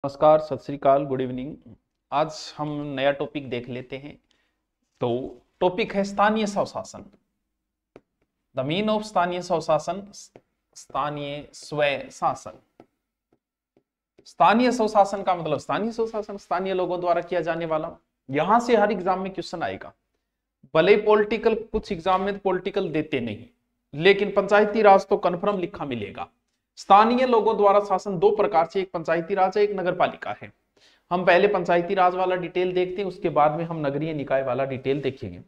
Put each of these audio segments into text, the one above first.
नमस्कार, सत श्री अकाल, गुड इवनिंग। आज हम नया टॉपिक देख लेते हैं। तो टॉपिक है स्थानीय स्वशासन। द मीन ऑफ स्थानीय स्वशासन, स्थानीय स्वय शासन। स्थानीय स्वशासन का मतलब स्थानीय स्वशासन स्थानीय लोगों द्वारा किया जाने वाला। यहां से हर एग्जाम में क्वेश्चन आएगा। भले ही पॉलिटिकल, कुछ एग्जाम में पॉलिटिकल देते नहीं, लेकिन पंचायती राज तो कन्फर्म लिखा मिलेगा। स्थानीय लोगों द्वारा शासन दो प्रकार से, एक पंचायती राज है, एक नगर पालिका है। हम पहले पंचायती राज वाला डिटेल देखते हैं, उसके बाद में हम नगरीय निकाय वाला डिटेल देखेंगे।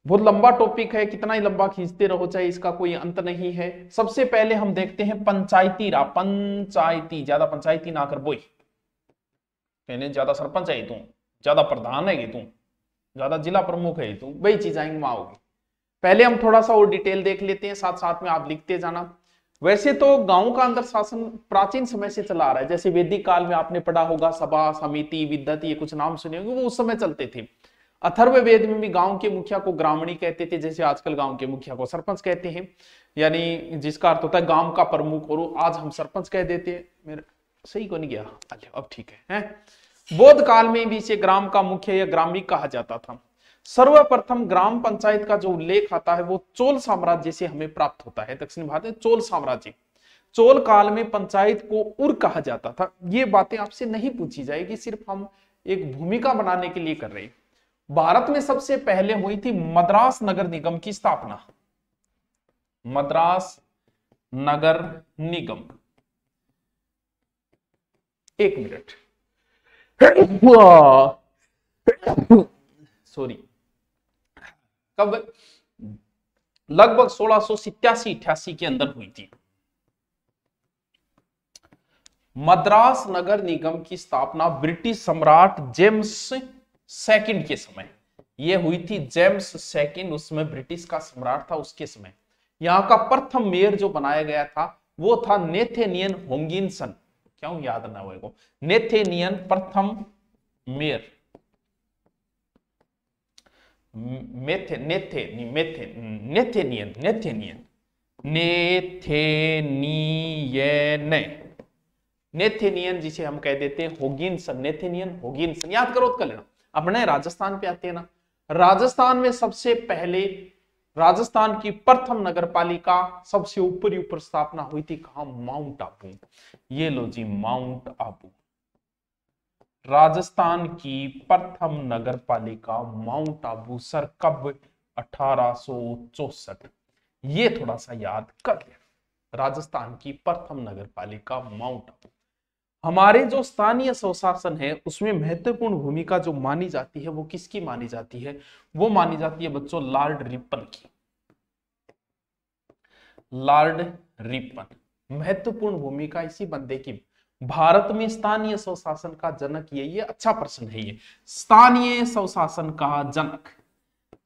बहुत लंबा टॉपिक है, कितना ही लंबा खींचते रहो चाहे इसका कोई अंत नहीं है। सबसे पहले हम देखते हैं पंचायती राज। पंचायती, ज्यादा पंचायती ना कर बोई, कहने ज्यादा सरपंच है तू, ज्यादा प्रधान है तू, ज्यादा जिला प्रमुख है तू, वही चीज आएंगे वहां होगी। पहले हम थोड़ा सा और डिटेल देख लेते हैं, साथ साथ में आप लिखते जाना। वैसे तो गांव का अंदर शासन प्राचीन समय से चला आ रहा है। जैसे वैदिक काल में आपने पढ़ा होगा, सभा, समिति, विद्वत, ये कुछ नाम सुने होंगे, वो उस समय चलते थे। अथर्ववेद में भी गांव के मुखिया को ग्रामणी कहते थे, जैसे आजकल गांव के मुखिया को सरपंच कहते हैं, यानी जिसका अर्थ होता है गांव का प्रमुख। और आज हम सरपंच कह देते हैं। मेरे सही को नहीं गया, अब ठीक है। बौद्ध काल में भी इसे ग्राम का मुखिया या ग्रामी कहा जाता था। सर्वप्रथम ग्राम पंचायत का जो उल्लेख आता है वो चोल साम्राज्य से हमें प्राप्त होता है। दक्षिण भारत में चोल साम्राज्य, चोल काल में पंचायत को उर कहा जाता था। ये बातें आपसे नहीं पूछी जाएगी, सिर्फ हम एक भूमिका बनाने के लिए कर रहे हैं। भारत में सबसे पहले हुई थी मद्रास नगर निगम की स्थापना। मद्रास नगर निगम, एक मिनट, सॉरी, कब? लगभग 1687-88 के अंदर हुई थी। मद्रास नगर निगम की स्थापना ब्रिटिश सम्राट जेम्स सेकंड के समय यह हुई थी। जेम्स सेकंड उसमें ब्रिटिश का सम्राट था, उसके समय यहां का प्रथम मेयर जो बनाया गया था वो था नेथेनियन होगिंसन। क्यों याद ना होगा? नेथेनियन प्रथम मेयर, नेथेनियन जिसे हम कह देते हैं होगिंसन, नेथेनियन होगिंसन। याद करो तो कर लेना। अपने राजस्थान पे आते हैं ना, राजस्थान में सबसे पहले राजस्थान की प्रथम नगर पालिका सबसे ऊपर स्थापना हुई थी कहां? माउंट आबू। ये लो जी, माउंट आबू, राजस्थान की प्रथम नगर पालिका माउंट आबू। सर कब? 1864। ये थोड़ा सा याद कर ले। राजस्थान की प्रथम नगर पालिका माउंट आबू। हमारे जो स्थानीय स्वशासन है उसमें महत्वपूर्ण भूमिका जो मानी जाती है वो किसकी मानी जाती है? वो मानी जाती है बच्चों लॉर्ड रिपन की। लॉर्ड रिपन, महत्वपूर्ण भूमिका इसी बंदे की। भारत में स्थानीय स्वशासन का जनक ये अच्छा प्रश्न है। ये स्थानीय स्वशासन का जनक,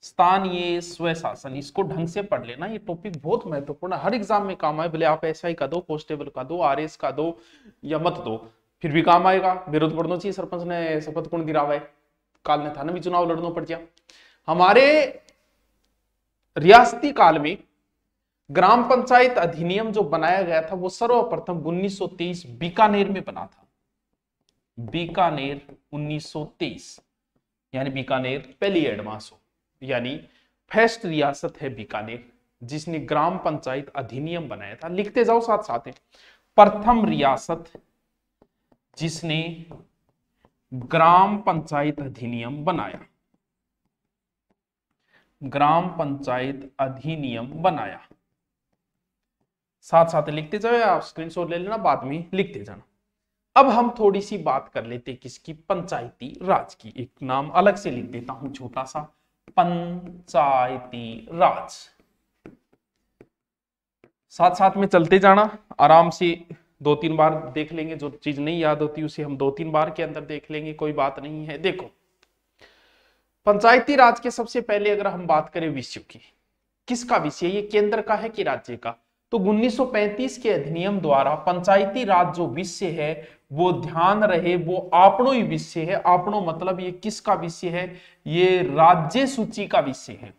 स्थानीय स्वशासन, इसको ढंग से पढ़ लेना। ये टॉपिक बहुत महत्वपूर्ण है, हर एग्जाम में काम आए। भले आप एसआई का दो, कांस्टेबल का दो, आरएस का दो या मत दो, फिर भी काम आएगा। विरोध पढ़ना चाहिए। सरपंच ने शपथ कौन दिलावा है? काल ने थाना भी चुनाव लड़ना पड़ गया। हमारे रियासती काल में ग्राम पंचायत अधिनियम जो बनाया गया था वो सर्वप्रथम 1923 बीकानेर में बना था। बीकानेर 1923, यानी बीकानेर पहली एडवांस हो, यानी फर्स्ट रियासत है बीकानेर जिसने ग्राम पंचायत अधिनियम बनाया था। लिखते जाओ साथ साथ में। प्रथम रियासत जिसने ग्राम पंचायत अधिनियम बनाया, ग्राम पंचायत अधिनियम बनाया। साथ साथ लिखते जाओ, आप स्क्रीनशॉट ले लेना, बाद में लिखते जाना। अब हम थोड़ी सी बात कर लेते किसकी? पंचायती राज की। एक नाम अलग से लिख देता हूं छोटा सा, पंचायती राज। साथ साथ में चलते जाना, आराम से 2-3 बार देख लेंगे। जो चीज नहीं याद होती उसे हम 2-3 बार के अंदर देख लेंगे, कोई बात नहीं है। देखो, पंचायती राज के सबसे पहले अगर हम बात करें विषय की, किसका विषय? ये केंद्र का है कि राज्य का? तो 1935 के अधिनियम द्वारा पंचायती राज जो विषय है वो ध्यान रहे वो आपनो ही विषय है। आपनो मतलब ये किसका विषय है? ये राज्य सूची का विषय है।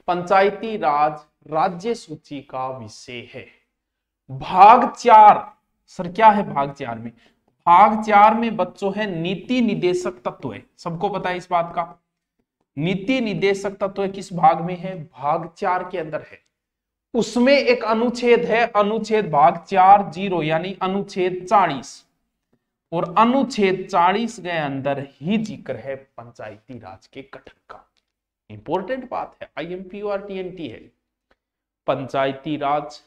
पंचायती राज राज्य सूची का विषय है। भाग 4 सर क्या है भाग 4 में? भाग 4 में बच्चों है नीति निदेशक तत्व है, सबको पता है इस बात का। नीति निदेशक तत्व किस भाग में है? भाग 4 के अंदर है। उसमें एक अनुच्छेद है, अनुच्छेद भाग 4(0) यानी अनुच्छेद 40, और अनुच्छेद 40 के अंदर ही जिक्र है पंचायती राज के गठन का। इंपॉर्टेंट बात है, आईएमपी और टीएनटी है। पंचायती राज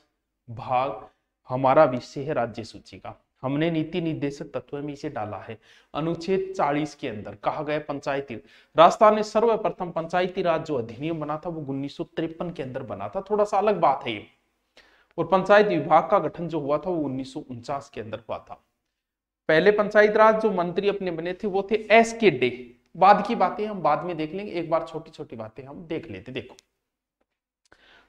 भाग हमारा विषय है राज्य सूची का, हमने नीति निर्देशक तत्व में इसे डाला है। अनुच्छेद 40 के अंदर कहा गया पंचायती राजस्थान ने सर्वप्रथम पंचायती राज जो अधिनियम बना था वो 1953 के अंदर बना था, थोड़ा सा अलग बात है ये। और पंचायत विभाग का गठन जो हुआ था वो 1949 के अंदर हुआ था। पहले पंचायत राज जो मंत्री अपने बने थे वो थे एस.के. डे। बाद की बातें हम बाद में देख लेंगे, एक बार छोटी छोटी बातें हम देख लेते। देखो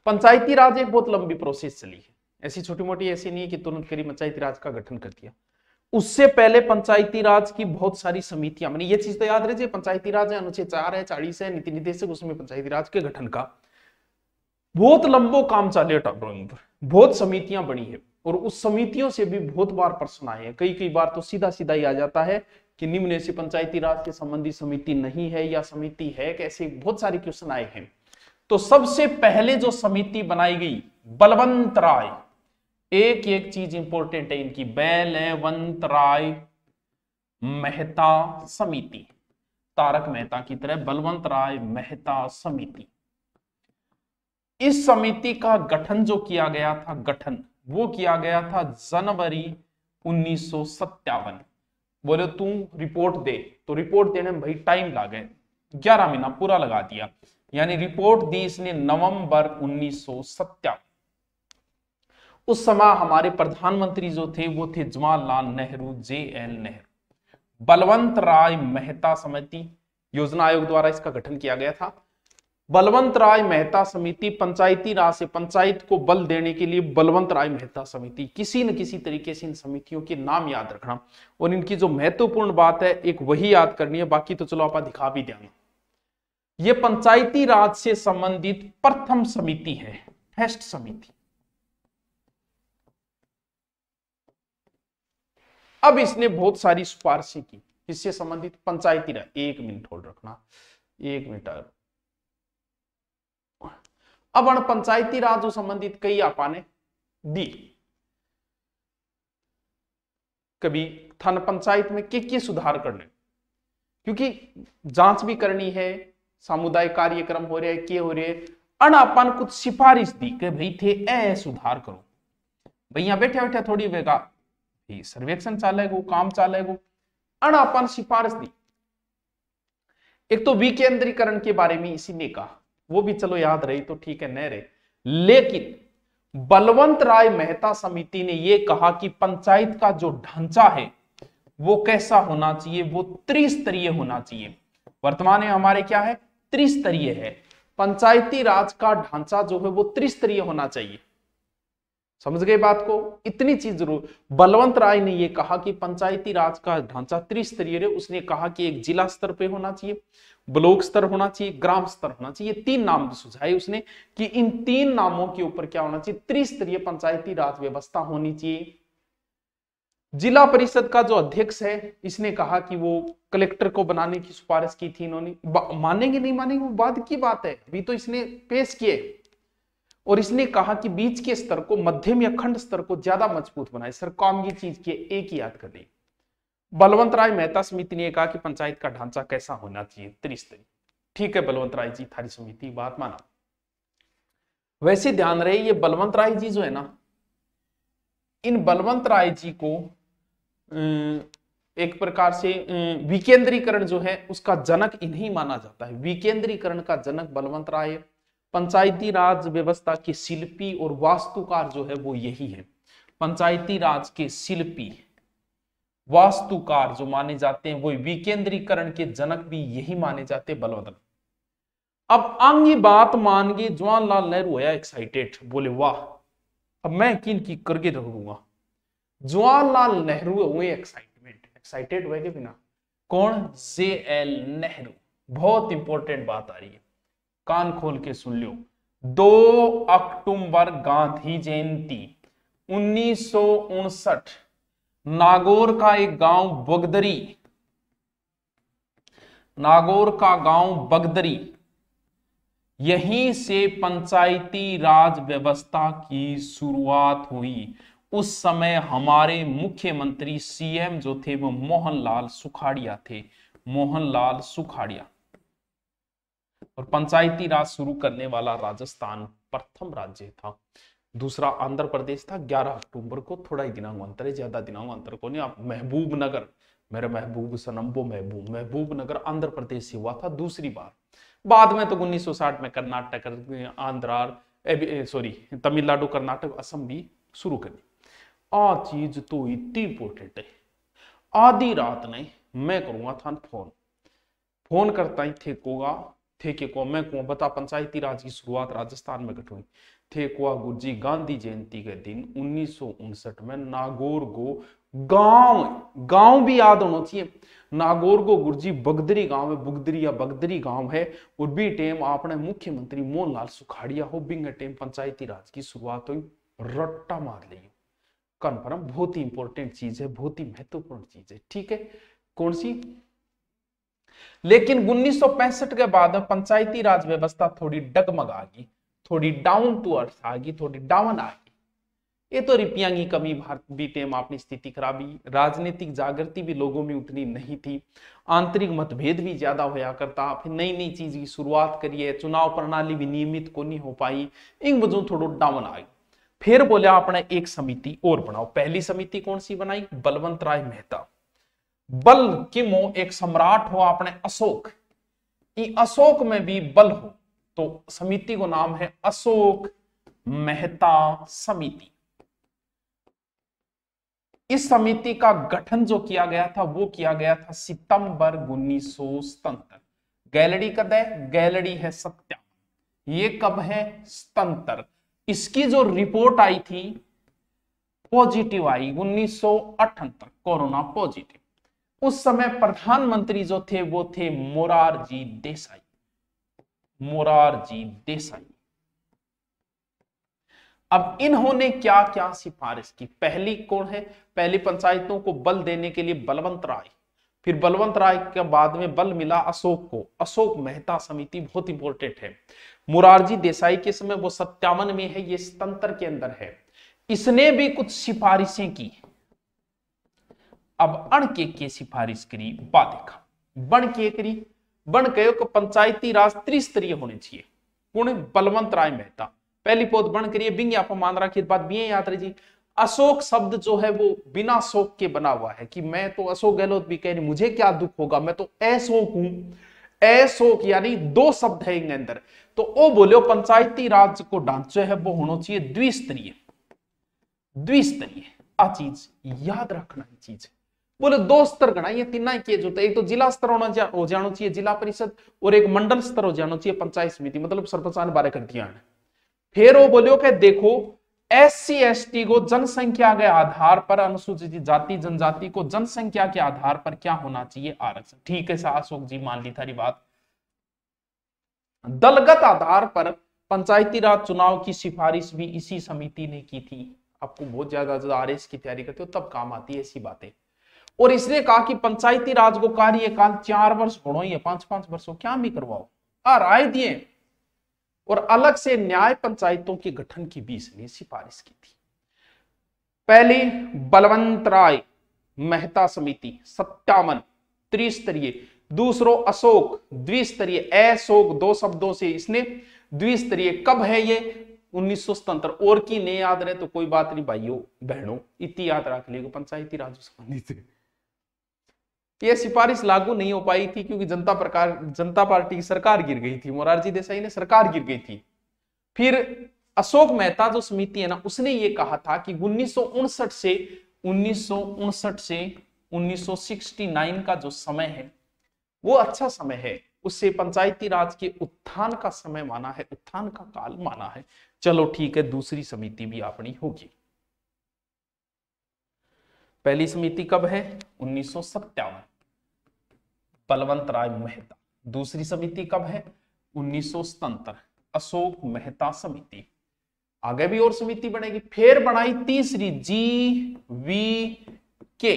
पंचायती राज एक बहुत लंबी प्रोसेस चली है, ऐसी छोटी मोटी ऐसी नहीं है कि तुरंत करी पंचायती राज का गठन कर दिया। उससे पहले पंचायती राज की बहुत सारी समितियां बनी, ये चीज तो याद रहे, पंचायती राज है, अनुच्छेद 4 है, 40 है, नीति निदेशक, उसमें पंचायती राज के गठन का बहुत लंबो काम चले, बहुत समितियां बनी है। और उस समितियों से भी बहुत बार प्रश्न आए हैं, कई बार तो सीधा सीधा ही आ जाता है कि निम्न से पंचायती राज से संबंधित समिति नहीं है या समिति है, कैसे बहुत सारे क्वेश्चन आए हैं। तो सबसे पहले जो समिति बनाई गई बलवंत राय, एक एक चीज इंपॉर्टेंट है इनकी, बलवंत राय मेहता समिति, तारक मेहता की तरह बलवंत राय मेहता समिति। इस समिति का गठन जो किया गया था, गठन वो किया गया था जनवरी 1957। बोले तू रिपोर्ट दे, तो रिपोर्ट देने में भाई टाइम लगे, 11 महीना पूरा लगा दिया, यानी रिपोर्ट दी इसने नवंबर 1957। उस समय हमारे प्रधानमंत्री जो थे वो थे जवाहरलाल नेहरू, JL नेहरू। बलवंत राय मेहता समिति, योजना आयोग द्वारा इसका गठन किया गया था। बलवंत राय मेहता समिति पंचायती राज से पंचायत को बल देने के लिए बलवंत राय मेहता समिति, किसी न किसी तरीके से इन समितियों के नाम याद रखना, और इनकी जो महत्वपूर्ण बात है एक वही याद करनी है, बाकी तो चलो आप दिखा भी देंगे। ये पंचायती राज से संबंधित प्रथम समिति है, फर्स्ट समिति। अब इसने बहुत सारी सिफारिशें की इससे संबंधित पंचायती राज, 1 मिनट होल्ड रखना, 1 मिनट। अब पंचायती राज जो संबंधित कई आपा ने दी, कभी थाना पंचायत में के सुधार करने, क्योंकि जांच भी करनी है, सामुदायिक कार्यक्रम हो रहे के हो रहे, अनापन कुछ सिफारिश दी कि भाई थे ए सुधार करो। भैया बैठे बैठे थोड़ी वेगा सर्वेक्षण चालेगो, काम चालेगो, अनापन सिफारिश दी। एक तो विकेंद्रीकरण के बारे में इसी ने कहा, वो भी चलो याद रही तो ठीक है, न रहे। लेकिन बलवंत राय मेहता समिति ने यह कहा कि पंचायत का जो ढांचा है वो कैसा होना चाहिए, वो त्रिस्तरीय होना चाहिए। वर्तमान में हमारे क्या है, त्रिस्तरीय है। पंचायती राज का ढांचा जो है वो त्रिस्तरीय होना चाहिए। समझ गए बात को, इतनी चीज जरूर। बलवंत राय ने यह कहा कि पंचायती राज का ढांचा त्रिस्तरीय है। उसने कहा कि एक जिला स्तर पे होना चाहिए, ब्लॉक स्तर होना चाहिए, ग्राम स्तर होना चाहिए। 3 नाम सुझाए उसने कि इन 3 नामों के ऊपर क्या होना चाहिए, त्रिस्तरीय पंचायती राज व्यवस्था होनी चाहिए। जिला परिषद का जो अध्यक्ष है, इसने कहा कि वो कलेक्टर को बनाने की सिफारिश की थी इन्होंने। मानेंगे नहीं मानेंगे वो बाद की बात है, अभी तो इसने पेश किए। और इसने कहा कि बीच के स्तर को, मध्यम या खंड स्तर को ज्यादा मजबूत बनाए। सर काम ये चीज की एक ही याद कर ली। बलवंत राय मेहता समिति ने कहा कि पंचायत का ढांचा कैसा होना चाहिए, त्रिस्तरीय। ठीक है बलवंत राय जी, थारी समिति बात माना। वैसे ध्यान रहे ये बलवंत राय जी जो है ना, इन बलवंत राय जी को एक प्रकार से विकेंद्रीकरण जो है उसका जनक इन्हीं माना जाता है। विकेंद्रीकरण का जनक बलवंत राय। पंचायती राज व्यवस्था के शिल्पी और वास्तुकार जो है वो यही है। पंचायती राज के शिल्पी वास्तुकार जो माने जाते हैं वो विकेंद्रीकरण के जनक भी यही माने जाते हैं, बलवंत। अब आगे बात मान गए, जवाहरलाल नेहरू होया एक्साइटेड, बोले वाह अब मैं किन की करके रहूंगा। जवाहरलाल नेहरू हुए एक्साइटेड हुए के बिना। कौन, JL नेहरू। बहुत इंपॉर्टेंट बात आ रही है, कान खोल के सुन लो। 2 अक्टूबर गांधी जयंती 1959 नागौर का एक गांव बगदरी, नागौर का गांव बगदरी, यहीं से पंचायती राज व्यवस्था की शुरुआत हुई। उस समय हमारे मुख्यमंत्री सीएम जो थे वो मोहनलाल सुखाड़िया थे, मोहनलाल सुखाड़िया। और पंचायती राज शुरू करने वाला राजस्थान प्रथम राज्य था। दूसरा आंध्र प्रदेश था 11 अक्टूबर को, थोड़ा ही दिनांक अंतर है, ज्यादा दिनांक अंतर को नहीं। आप महबूब नगर, मेरे महबूब सनम्बो महबूब, महबूब नगर आंध्र प्रदेश से हुआ था दूसरी बार। बाद में तो 1960 में कर्नाटक, आंध्रा, सॉरी तमिलनाडु, कर्नाटक, असम भी शुरू करी। आ चीज तो इतनी इंपॉर्टेंट है। आधी रात ने मैं करूंगा था फोन, फोन करता ही थे को मैं को बता पंचायती राज की शुरुआत राजस्थान में कट हुई थे को गुरुजी गांधी जयंती के दिन 1959 में नागौर को गांव भी याद होना चाहिए। नागौर को गुरुजी बगदरी गांव है, बुगदरी या बगदरी गांव है। और बी टेम आपने मुख्यमंत्री मोहनलाल सुखाड़िया हो, बिंग टेम पंचायती राज की शुरुआत हुई। रट्टा मार ली कन्फर्म, बहुत ही इंपॉर्टेंट चीज है, बहुत ही महत्वपूर्ण चीज है। ठीक है, कौन सी? लेकिन 1965 के बाद पंचायती राज व्यवस्था थोड़ी डगमगा गई, थोड़ी डाउन टू अर्थ आ गई, थोड़ी डाउन आ गई। ये तो रुपया की कमी, भारत बीते में अपनी स्थिति खराबी, राजनीतिक जागृति भी लोगों में उतनी नहीं थी, आंतरिक मतभेद भी ज्यादा होया करता, फिर नई नई चीज की शुरुआत करिए, चुनाव प्रणाली भी नियमित को नहीं हो पाई, इन वजह थोड़ा डाउन आ गई। फिर बोला आपने एक समिति और बनाओ। पहली समिति कौन सी बनाई? बलवंत राय मेहता। बल किमो एक सम्राट हो आपने अशोक, अशोक में भी बल हो, तो समिति को नाम है अशोक मेहता समिति। इस समिति का गठन जो किया गया था वो किया गया था सितंबर 1977। गैलरी कब है? गैलरी है सत्या। ये कब है? 77। इसकी जो रिपोर्ट आई थी पॉजिटिव आई 1978, कोरोना पॉजिटिव। उस समय प्रधानमंत्री जो थे वो थे मोरारजी देसाई, मोरारजी देसाई। अब इन्होंने क्या क्या सिफारिश की? पहली कौन है? पहली पंचायतों को बल देने के लिए बलवंत राय, फिर बलवंत राय के बाद में बल मिला अशोक को, अशोक मेहता समिति बहुत इंपॉर्टेंट है। मोरारजी देसाई के समय वो 57 में है, ये 77 के अंदर है। इसने भी कुछ सिफारिशें की। अब अण के सिफारिश करी, बात देखा बन के करी, बन कहो कि पंचायती राज त्रिस्तरीय होने चाहिए। कौन? बलवंत राय मेहता। पहली पोत बन करिए, बिंग आप मान रखिए, बात भी याद रही। अशोक शब्द जो है वो बिना शोक के बना हुआ है, कि मैं तो अशोक गहलोत भी कह रही, मुझे क्या दुख होगा, मैं तो अशोक हूं। अशोक यानी दो शब्द है इनके अंदर। तो वो बोलो पंचायती राज को ढांचे है वो होना चाहिए द्विस्तरीय, द्विस्तरीय। आ चीज याद रखना चीज। बोले दो स्तर गणा, ये तीन ही केज होता है। एक तो जिला स्तर हो जाना चाहिए, जिला परिषद, और एक मंडल स्तर हो जाना चाहिए पंचायत समिति, मतलब सरपंच ने बारे कर दिया। फिर वो बोलियो कि देखो SC ST को जनसंख्या के आधार पर, अनुसूचित जाति जनजाति को जनसंख्या के आधार पर क्या होना चाहिए? आरक्षण। ठीक है अशोक जी, मान ली थारी बात। दलगत आधार पर पंचायती राज चुनाव की सिफारिश भी इसी समिति ने की थी। आपको बहुत ज्यादा RS की तैयारी करते हो तब काम आती है ऐसी बातें। और इसने कहा कि पंचायती राज को कार्यकाल 4 वर्ष होना ही है, 5-5 वर्षों क्या भी करवाओ, राय दिए। और अलग से न्याय पंचायतों के गठन की भी इसने सिफारिश की थी। पहली बलवंत राय मेहता समिति 57 त्रिस्तरीय, दूसरो अशोक द्विस्तरीय, अशोक दो शब्दों से इसने द्विस्तरीय। कब है ये? 1977। और की नहीं याद रहे तो कोई बात नहीं भाइयों बहनों, इतनी याद रख लीजिए पंचायती राज संबंधित ये सिफारिश लागू नहीं हो पाई थी क्योंकि जनता पार्टी की सरकार गिर गई थी, मोरारजी देसाई ने सरकार गिर गई थी। फिर अशोक मेहता जो समिति है ना, उसने ये कहा था कि 1959 से 1969 का जो समय है वो अच्छा समय है, उससे पंचायती राज के उत्थान का समय माना है, उत्थान का काल माना है। चलो ठीक है, दूसरी समिति भी अपनी होगी। पहली समिति कब है? 1957 बलवंत राय मेहता। दूसरी समिति कब है? 1977 अशोक मेहता समिति। आगे भी और समिति बनेगी। फिर बनाई तीसरी GV के।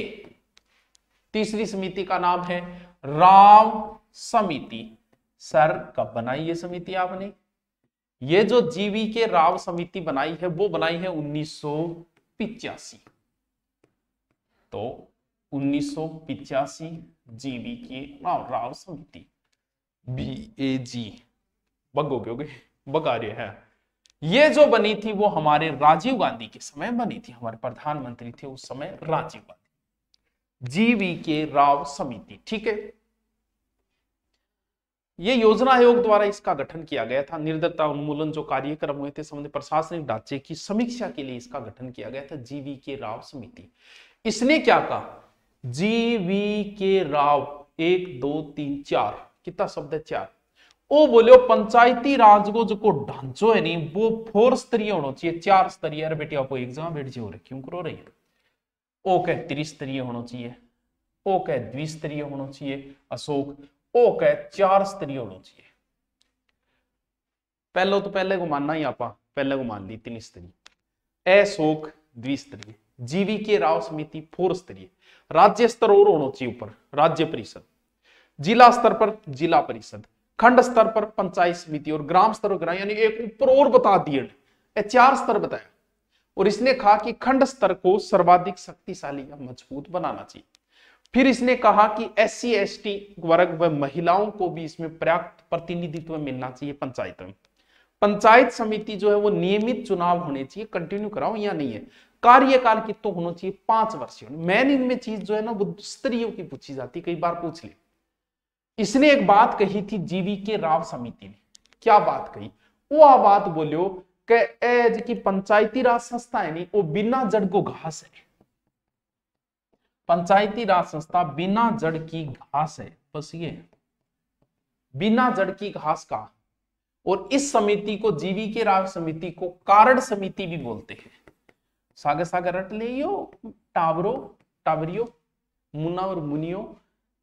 तीसरी समिति का नाम है राव समिति। सर कब बनाई ये समिति आपने? ये जो जीवी के राव समिति बनाई है वो बनाई है 1985। तो 1985 जीवी की राव समिति, BAG, बग हो गए, बग आ रहे हैं। ये जो बनी थी वो हमारे राजीव गांधी के समय बनी थी, हमारे प्रधानमंत्री थे उस समय राजीव गांधी। जीवी के राव समिति, ठीक है। ये योजना आयोग द्वारा इसका गठन किया गया था। निर्दयता उन्मूलन जो कार्यक्रम हुए थे संबंधित प्रशासनिक ढांचे की समीक्षा के लिए इसका गठन किया गया था, जीवी के राव समिति। इसने क्या कहा? जीवी के राव 1 2 3 4 कितना शब्द है? 4। ओ बोलो पंचायती राज को जो ढांचो है नहीं वो 4 स्तरीय होना चाहिए, 4 स्तरीय। अरे बेटी आपको एग्जाम बैठ जी हो रहे क्यों करो रही है? ओ कह त्रिस्तरीय होना चाहिए, ओ कह द्विस्तरीय होना चाहिए अशोक, ओ कह 4 स्तरीय होना चाहिए। पहले को मानना ही आपा, पहले को मान ली 3 स्तरीय, अशोक द्विस्तरीय, जीवी के राव समिति 4 स्तरीय। राज्य स्तर और होना चाहिए ऊपर, राज्य परिषद, जिला स्तर पर जिला परिषद, खंड स्तर पर पंचायत समिति और ग्राम स्तर पर, यानी एक ऊपर और बता दिए, 4 स्तर बताया। और इसने कहा कि खंड स्तर को सर्वाधिक शक्तिशाली या मजबूत बनाना चाहिए। फिर इसने कहा कि SC ST वर्ग व महिलाओं को भी इसमें पर्याप्त प्रतिनिधित्व मिलना चाहिए पंचायत में। पंचायत समिति जो है वो नियमित चुनाव होने चाहिए, कंटिन्यू कराओ या नहीं है। कार्यकाल कितना होना चाहिए? 5 वर्ष। मैन इनमें चीज जो है ना वो स्तरीयों की पूछी जाती, कई बार पूछ ले। इसने एक बात कही थी जीवी के राव समिति ने, क्या बात कही? वो बात बोलियो कि पंचायती राज संस्था है नहीं वो बिना जड़ को घास है। पंचायती राज संस्था बिना जड़ की घास है, बस ये बिना जड़ की घास का। और इस समिति को, जीवी के राव समिति को कारण समिति भी बोलते हैं। सागर सागर रट लियो, टावरो टावरियो, मुन्ना और मुनियो,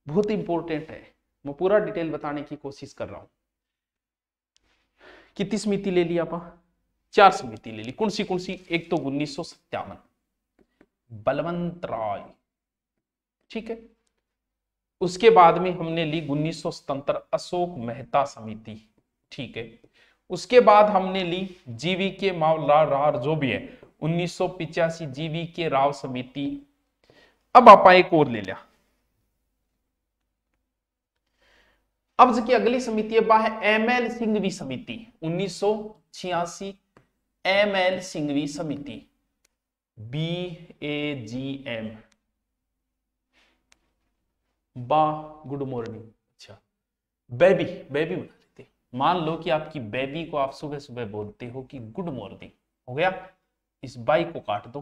बहुत इंपॉर्टेंट है। मैं पूरा डिटेल बताने की कोशिश कर रहा हूं। कितनी समिति ले ली आपा? 4 समिति ले ली। कौन सी? एक तो 1957 बलवंत राय, ठीक है। उसके बाद में हमने ली 1977 अशोक मेहता समिति, ठीक है। उसके बाद हमने ली जीवी के राव जो भी है 1985 जीवी के राव समिति। अब आपा एक और ले लिया। अब जो की अगली समिति है ML सिंघवी समिति, 1986 ML सिंघवी समिति, BAGM, बा गुड मॉर्निंग। अच्छा, बेबी बेबी बना लेते। मान लो कि आपकी बेबी को आप सुबह सुबह बोलते हो कि गुड मॉर्निंग, हो गया। इस बाई को काट दो,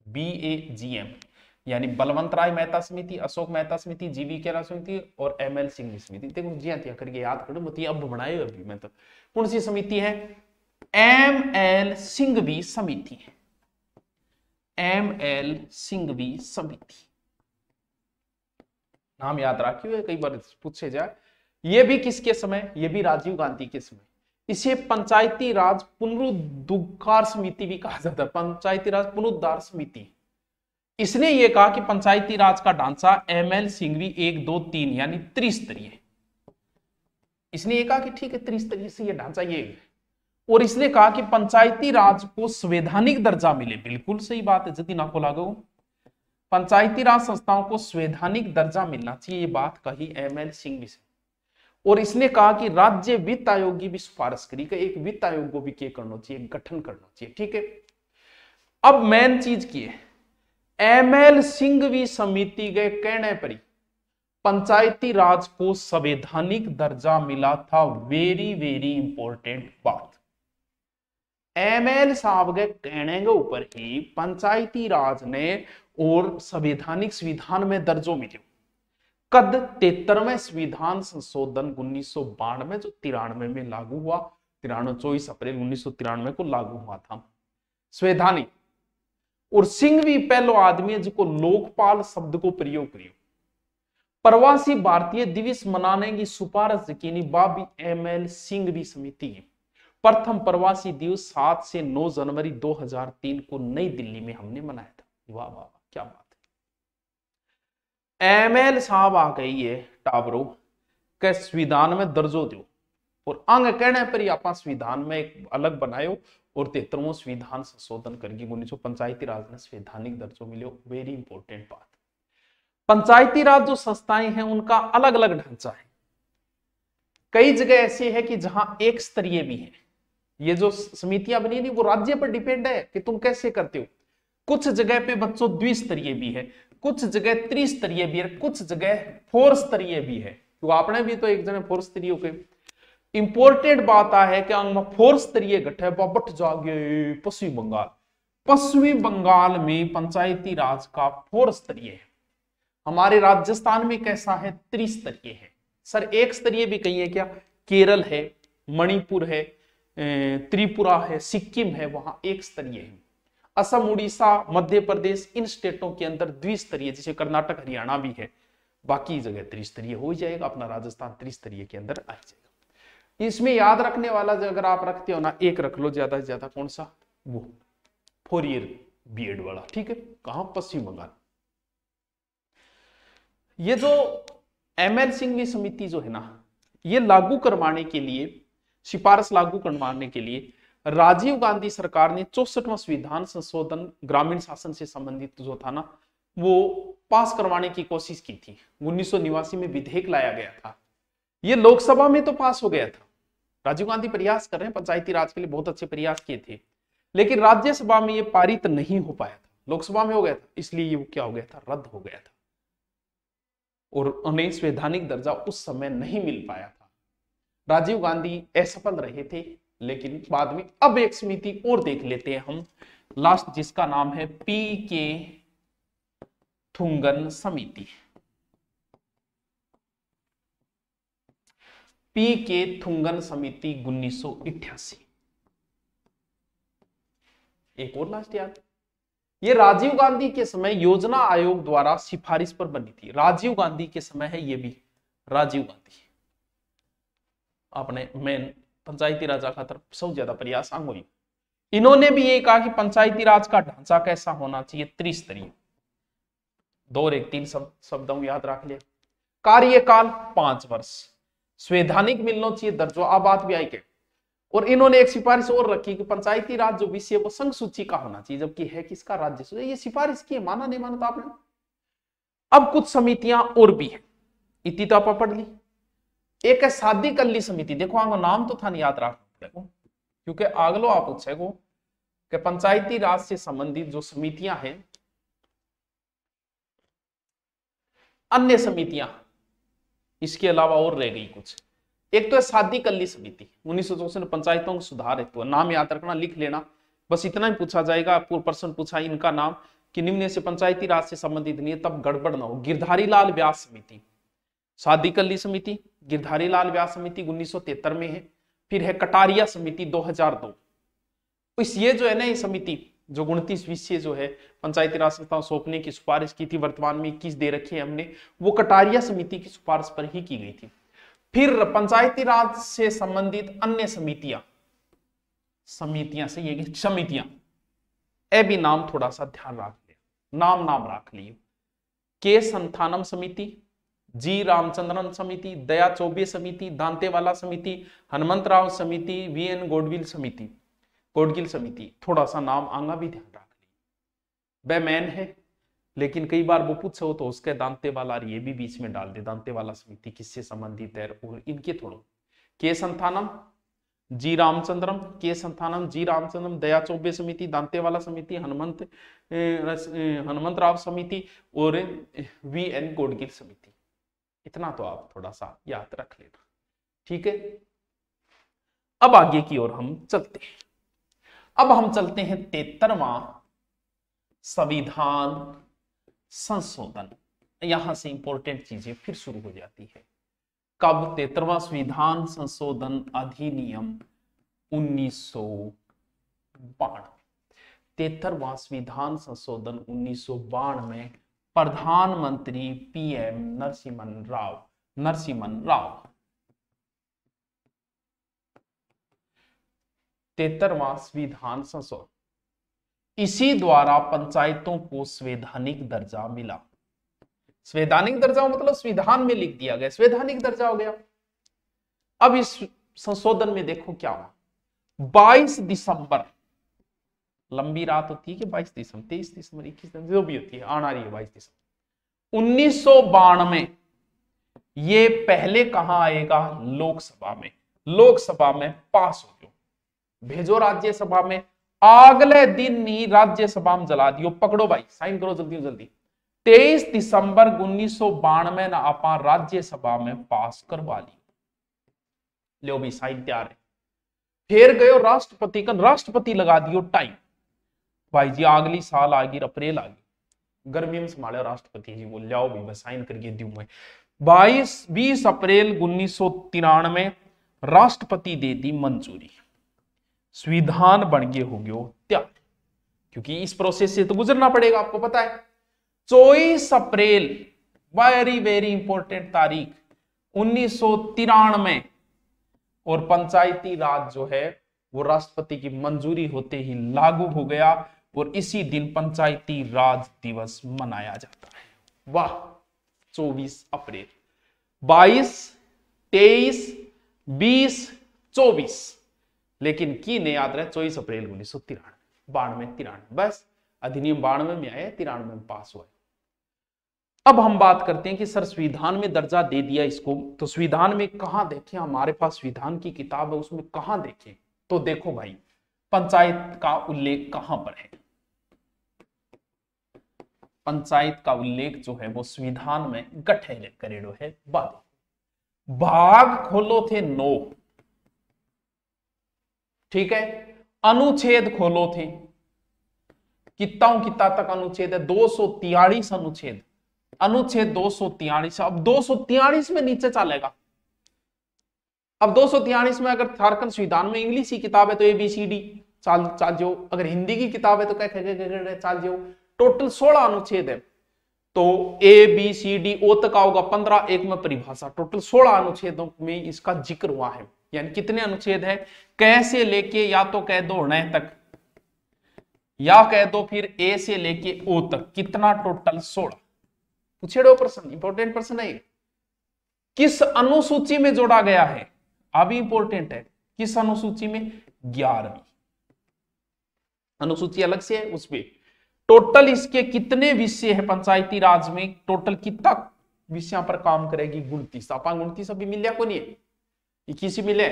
BAGM, यानी बलवंत राय मेहता समिति, अशोक मेहता समिति, जीवी के राव समिति और ML सिंघवी समिति। देखो जिया तिया करके याद करो, मत अब बनाए अभी मैं तो। कौन सी समिति है? ML सिंघवी समिति, ML सिंघवी समिति। नाम याद रखिए, कई बार पूछे जाए। ये भी किसके समय? ये भी राजीव गांधी के समय। इसे पंचायती राज पुनरुद्धार समिति भी कहा जाता है, पंचायती राज पुनरुद्धार समिति। इसने ये कहा कि पंचायती राज का ढांचा ML सिंघवी 1 2 3 यानी त्रिस्तरीय। इसने ये कहा कि ठीक है त्रिस्तरीय से ये ढांचा ये। और इसने कहा कि पंचायती राज को संवैधानिक दर्जा मिले, बिल्कुल सही बात है जति ना को लागू। पंचायती राज संस्थाओं को संवैधानिक दर्जा मिलना चाहिए, ये बात कही ML सिंघवी से। और इसने कहा कि राज्य वित्त आयोग की भी सिफारिश करी कि एक वित्त आयोग को भी क्या करना चाहिए? गठन करना चाहिए, ठीक है। अब मेन चीज की है, ML सिंघवी समिति के कहने पर ही पंचायती राज को संवैधानिक दर्जा मिला था। वेरी वेरी इंपॉर्टेंट बात। ML साहब के कहने के ऊपर ही पंचायती राज ने और संवैधानिक संविधान में दर्जो मिले। कद 73वें संविधान संशोधन 1992 जो 93 में लागू हुआ, 24 अप्रैल 1993 को लागू हुआ था संवैधानिक। और सिंघवी पहलो आदमी है जिसको लोकपाल शब्द को प्रयोग करियो। प्रवासी भारतीय दिवस मनाने की सिफारिश की बाबी ML सिंघवी समिति की। प्रथम प्रवासी दिवस 7 से 9 जनवरी 2003 को नई दिल्ली में हमने मनाया था। वाह वाह क्या बात है। एमएल साहब आ गई है टावरो के संविधान में दर्जो दो और अंग कहने पर ही आप संविधान में एक अलग बनायो और 73वां संविधान संशोधन करके 1900 पंचायती राज ने संवैधानिक दर्जो मिलो। वेरी इंपॉर्टेंट बात। पंचायती राज जो संस्थाएं हैं उनका अलग अलग ढांचा है। कई जगह ऐसी है कि जहां एक स्तरीय भी है। ये जो समितियां बनी नहीं वो राज्य पर डिपेंड है कि तुम कैसे करते हो। कुछ जगह पे बच्चों द्विस्तरीय भी है, कुछ जगह त्रिस्तरीय भी है, कुछ जगह 4 स्तरीय भी है। तो आपने भी तो एक जगह 4 स्तरीय के इंपॉर्टेंट बात आ है कि अंग 4 स्तरीय गठे बट जागे पश्चिम बंगाल। पश्चिमी बंगाल में पंचायती राज का 4 स्तरीय है। हमारे राजस्थान में कैसा है? त्रिस्तरीय है। सर एक स्तरीय भी कही है क्या? केरल है, मणिपुर है, त्रिपुरा है, सिक्किम है, वहां एक स्तरीय है। असम, उड़ीसा, मध्य प्रदेश, इन स्टेटों के अंदर द्विस्तरीय, जैसे कर्नाटक, हरियाणा भी है। बाकी जगह त्रिस्तरीय हो जाएगा। अपना राजस्थान त्रिस्तरीय के अंदर आ जाएगा। इसमें याद रखने वाला अगर आप रखते हो ना, एक रख लो ज्यादा से ज्यादा, कौन सा? वो 4 ईयर बीएड वाला। ठीक है, कहां? पश्चिम बंगाल। ये जो एमएल सिंघवी समिति जो है ना, ये लागू करवाने के लिए, सिफारिश लागू करवाने के लिए राजीव गांधी सरकार ने 64वां संविधान संशोधन ग्रामीण शासन से संबंधित जो था ना, वो पास करवाने की कोशिश की थी। 1989 में विधेयक लाया गया था। ये लोकसभा में तो पास हो गया था। राजीव गांधी प्रयास कर रहे हैं पंचायती राज के लिए, बहुत अच्छे प्रयास किए थे, लेकिन राज्यसभा में ये पारित नहीं हो पाया था। लोकसभा में हो गया था, इसलिए ये क्या हो गया था? रद्द हो गया था और उन्हें संवैधानिक दर्जा उस समय नहीं मिल पाया था। राजीव गांधी असफल रहे थे, लेकिन बाद में अब एक समिति और देख लेते हैं हम लास्ट, जिसका नाम है पी.के. थुंगन समिति। पी.के. थुंगन समिति 1988। एक और लास्ट याद, ये राजीव गांधी के समय योजना आयोग द्वारा सिफारिश पर बनी थी। राजीव गांधी के समय है ये भी। राजीव गांधी अपने मेन पंचायती राज का तरफ सबसे ज्यादा प्रयास हुई। इन्होंने भी ये कहा कि पंचायती राज का ढांचा कैसा होना चाहिए? त्रिस्तरीय। 2 और 1 3 शब्दों याद रख लिया। कार्यकाल 5 वर्ष, संवैधानिक मिलना चाहिए दर्जो। अब बात भी आई के, और इन्होंने एक सिफारिश और रखी कि पंचायती राज जो विषय वो संघ सूची का होना चाहिए, जबकि है किसका? राज्य सूची। ये सिफारिश की, माना नहीं माना था आपने। अब कुछ समितियां और भी है, इतनी तो आप पढ़ ली। एक है सादी कल्ली समिति। देखो आगे नाम तो था नहीं याद रखना, क्योंकि अगलो आप पूछेगो कि पंचायती राज से संबंधित जो समितियां हैं, अन्य समितियां इसके अलावा और रह गई कुछ। एक तो है सादी कल्ली समिति, 1964 में पंचायतों को सुधार हेतु। नाम याद रखना, लिख लेना, बस इतना ही पूछा जाएगा। पूर्व प्रश्न पूछा इनका नाम कि निम्न से पंचायती राज से संबंधित नहीं है, तब गड़बड़ ना हो। गिरधारी लाल व्यास समिति, सादी कल्ली समिति, गिरधारी लाल व्यास समिति 1973 में है। फिर है कटारिया समिति 2002। इस ये जो है ना, ये समिति जो 29 विषय जो है पंचायती राज संस्थाओं सौंपने की सिफारिश की थी, वर्तमान में 21 दे रखी है हमने, वो कटारिया समिति की सिफारिश पर ही की गई थी। फिर पंचायती राज से संबंधित अन्य समितियां से ये समितियां, ए भी नाम थोड़ा सा ध्यान रख लिया, नाम रख लियो। के संथानम समिति, जी रामचंद्रन समिति, दया चौबे समिति, दांतेवाला समिति, हनुमंतराव समिति, वीएन गोडगिल समिति। थोड़ा सा नाम आंगा भी ध्यान रख ली। वह मैन है, लेकिन कई बार वो पूछो तो उसके दांतेवाला ये भी बीच में डाल दे, दांतेवाला समिति किससे संबंधित है, और इनके थोड़ो के संथानम, जी रामचंद्रम, दया चौबे समिति, दांतेवाला समिति, हनुमंतराव समिति और वीएन गोडगिल समिति। इतना तो आप थोड़ा सा याद रख लेना, ठीक है। अब आगे की ओर हम चलते हैं। अब हम चलते हैं 73वां संविधान संशोधन। यहां से इंपॉर्टेंट चीजें फिर शुरू हो जाती है। कब? 73वां संविधान संशोधन अधिनियम 1992। 73वां संविधान संशोधन 1992 में प्रधानमंत्री पीएम नरसिम्हन राव 73वां संविधान संशोधन, इसी द्वारा पंचायतों को संवैधानिक दर्जा मिला। संवैधानिक दर्जा मतलब संविधान में लिख दिया गया, संवैधानिक दर्जा हो गया। अब इस संशोधन में देखो क्या हुआ, 22 दिसंबर, लंबी रात होती है कि 22 दिसंबर, 23 दिसंबर, 21 दिसंबर, जो भी होती है, आना रही है 22 दिसंबर 1992, ये पहले कहां आएगा, लोकसभा में, लोकसभा में पास हो गयो, भेजो राज्यसभा में, अगले दिन ही राज्यसभा में जला दियो, पकड़ो भाई, साइन करो जल्दी जल्दी। 23 दिसंबर 1992 ना आप राज्यसभा में पास करवा लियो, लो भी साइन तैयार है। फिर गयो राष्ट्रपति का, राष्ट्रपति लगा दियो टाइम, भाई जी अगली साल आ गई, अप्रैल आ गई, गर्मी में संभाले राष्ट्रपति जी बोल जाओ भी मैं साइन करके दूं मैं। 20 अप्रैल 1993 राष्ट्रपति दे दी मंजूरी, संविधान बन गए हो गयो तैयार, क्योंकि इस प्रोसेस से तो गुजरना पड़ेगा, आपको पता है। 24 अप्रैल, वेरी वेरी इंपॉर्टेंट तारीख, 1993, और पंचायती राज जो है वो राष्ट्रपति की मंजूरी होते ही लागू हो गया, और इसी दिन पंचायती राज दिवस मनाया जाता है। वाह, 24 अप्रैल, 22, 23, 20, 24, लेकिन की नहीं याद रहे 24 अप्रैल 1993, 93, बस अधिनियम 92 में आया, 93 में पास हुआ। अब हम बात करते हैं कि सर संविधान में दर्जा दे दिया इसको, तो संविधान में कहां देखें, हमारे पास संविधान की किताब है उसमें कहां देखें, तो देखो भाई पंचायत का उल्लेख कहां पर है, पंचायत का उल्लेख जो है वो संविधान में गठे करेडो है, भाग खोलो थे 9, ठीक है, अनुच्छेद खोलो थे, कितना तक अनुच्छेद है, 243 अनुच्छेद, अनुच्छेद 243, अब 243 में नीचे चलेगा। अब 243 में अगर झारखंड संविधान में इंग्लिश की किताब है तो ABCD चाल जो, अगर हिंदी की किताब है तो क्या चाल जो, टोटल 16 अनुच्छेद है, तो ABCD ओ तक होगा 15, एक में परिभाषा, टोटल 16 अनुच्छेदों में इसका जिक्र हुआ है। यानी कितने अनुच्छेद है, कैसे लेके या तो कह दो न तक, या कह दो फिर ए से लेके ओ तक, कितना टोटल 16। पूछेड़ो प्रश्न, इंपॉर्टेंट प्रश्न है, किस अनुसूची में जोड़ा गया है, अभी इंपॉर्टेंट है, किस अनुसूची में, 11वीं अनुसूची अलग से है, उसमें टोटल इसके कितने विषय है पंचायती राज में, टोटल कितना विषयों पर काम करेगी, 29, आप 29 अभी मिले को नहीं है, 21 मिले।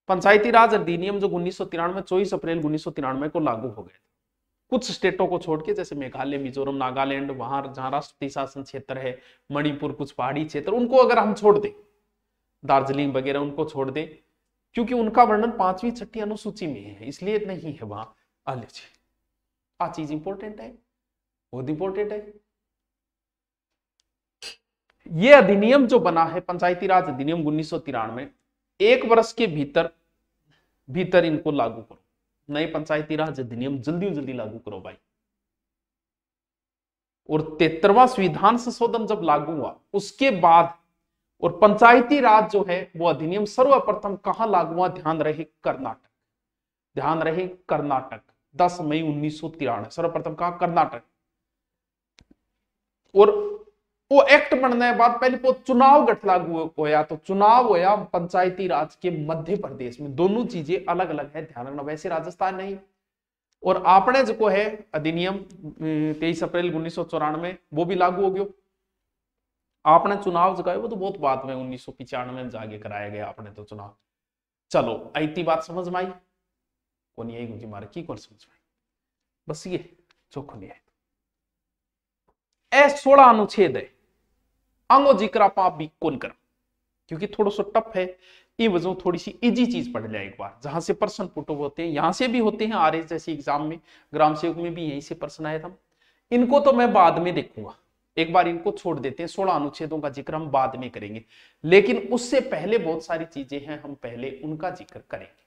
पंचायती राज अधिनियम जो 1993 24 अप्रैल 1993 को लागू हो गए, कुछ स्टेटों को छोड़ के, जैसे मेघालय, मिजोरम, नागालैंड, वहां जहां राष्ट्रपति शासन क्षेत्र है, मणिपुर, कुछ पहाड़ी क्षेत्र, उनको अगर हम छोड़ दें, दार्जिलिंग वगैरह उनको छोड़ दें, क्योंकि उनका वर्णन 5वीं 6ठी अनुसूची में है, इसलिए नहीं है वहां। आ चीज इंपॉर्टेंट है, बहुत इंपॉर्टेंट है। ये अधिनियम जो बना है पंचायती राज अधिनियम 1993, 1 वर्ष के भीतर इनको लागू करो, नए पंचायती राज अधिनियम जल्दी लागू करो भाई। और 73वां संविधान संशोधन जब लागू हुआ उसके बाद, और पंचायती राज जो है वो अधिनियम सर्वप्रथम कहां लागू हुआ, ध्यान रहे कर्नाटक, ध्यान रहे कर्नाटक, 10 मई 1993 सर्वप्रथम कहा, कर्नाटक। और वो एक्ट बनने के बाद पहले वो चुनाव गठ लागू होया, तो चुनाव होया पंचायती राज के मध्य प्रदेश में, दोनों चीजें अलग अलग है, ध्यान रखना, वैसे राजस्थान नहीं। और आपने जो है अधिनियम 23 अप्रैल 1994 वो भी लागू हो गया। आपने चुनाव जगाए वो तो बहुत बाद में 1995 में जाके कराया गया आपने तो चुनाव। चलो आईती बात समझ में आई, कौन यही गुंजी मारे की कौन समझ में, बस ये चौखो नहीं है। 16 अनुच्छेद है, अंगो जिक्र आप भी कौन कर, क्योंकि थोड़ा सा टफ है, ये वजह थोड़ी सी इजी चीज पढ़ लिया एक बार, जहां से प्रश्न पुट होते हैं, यहां से भी होते हैं आरएस जैसे एग्जाम में, ग्राम सेवक में भी यहीं से प्रश्न आया था। इनको तो मैं बाद में देखूंगा, एक बार इनको छोड़ देते हैं, 16 अनुच्छेदों का जिक्र हम बाद में करेंगे, लेकिन उससे पहले बहुत सारी चीजें हैं, हम पहले उनका जिक्र करेंगे।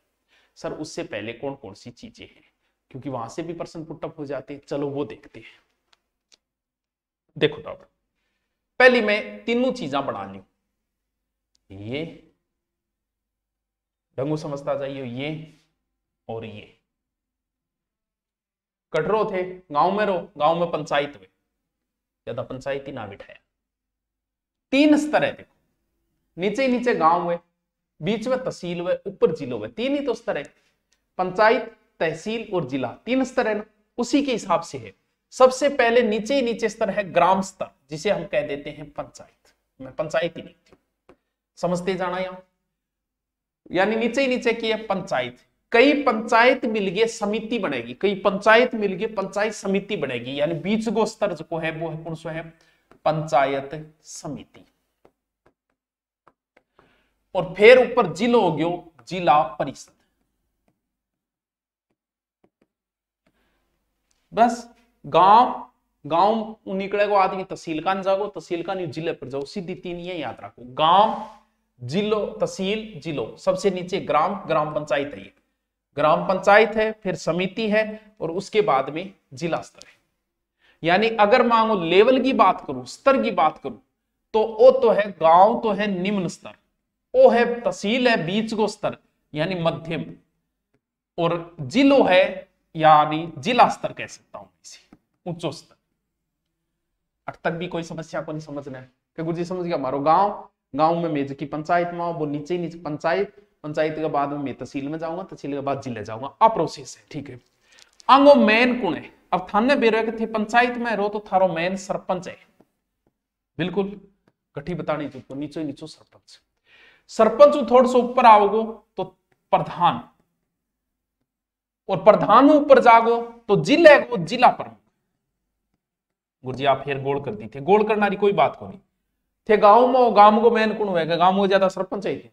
सर उससे पहले कौन कौन सी चीजें हैं, क्योंकि वहां से भी प्रश्न पुटअप हो जाते हैं, चलो वो देखते हैं। देखो डॉक्टर, पहली मैं तीनों चीजें बना ली, ये ढंगू समझता जाइए, ये और ये कटरो थे, गांव में रहो, गांव में पंचायत हुए, ज्यादा पंचायती ना बिठाया। 3 स्तर है देखो, नीचे नीचे गांव है, बीच में तहसील है, ऊपर जिलो है, 3 ही तो स्तर है। पंचायत, तहसील और जिला 3 स्तर है ना, उसी के हिसाब से है। सबसे पहले नीचे नीचे स्तर है ग्राम स्तर, जिसे हम कह देते हैं पंचायत। मैं पंचायत ही लिखती हूं, समझते जाना यहां। यानी नीचे नीचे की है पंचायत। कई पंचायत मिलके समिति बनेगी, कई पंचायत मिलके पंचायत समिति बनेगी, यानी बीच गो स्तर जो है वो है कौन सा है, पंचायत समिति। और फिर ऊपर जिलो हो गयो जिला परिषद। बस गांव निकलेगा आदमी तहसील का जागो, तहसील का नहीं जिले पर जाओ, सीधी 3 ये याद रखो, गांव, जिलो, तहसील, जिलो, सबसे नीचे ग्राम पंचायत है। ये ग्राम पंचायत है, फिर समिति है, और उसके बाद में जिला स्तर है। यानी अगर मांगो लेवल की बात करूं, स्तर की बात करूं, तो वो तो है गांव तो है निम्न स्तर, वो है तहसील है बीच को स्तर यानी मध्यम, और जिलो है यानी जिला स्तर कह सकता हूं इसे, उच्च स्तर। अब तक भी कोई समस्या को नहीं समझना है कि गुरुजी समझ गया, हमारो गांव में मेज की पंचायत में वो नीचे नीचे पंचायत के बाद में मैं तहसील में जाऊंगा, तहसील के बाद जिले जाऊंगा, आ प्रोसेस है। ठीक है, अंगो मेन कौन है, अब थाने बेरो के थे पंचायत में रो तो थारो मेन सरपंच है, बिल्कुल कठी बतानी तो नीचे नीचो सरपंच थोड़ा सा ऊपर आओगो तो प्रधान, और प्रधान ऊपर जागो तो जिले को जिला प्रमुख। गुरुजी आप फिर गोल कर दी थे, गोल करना कोई बात को नहीं थे। गांव को मेन कौन हुएगा, गांव में ज्यादा सरपंच है थे,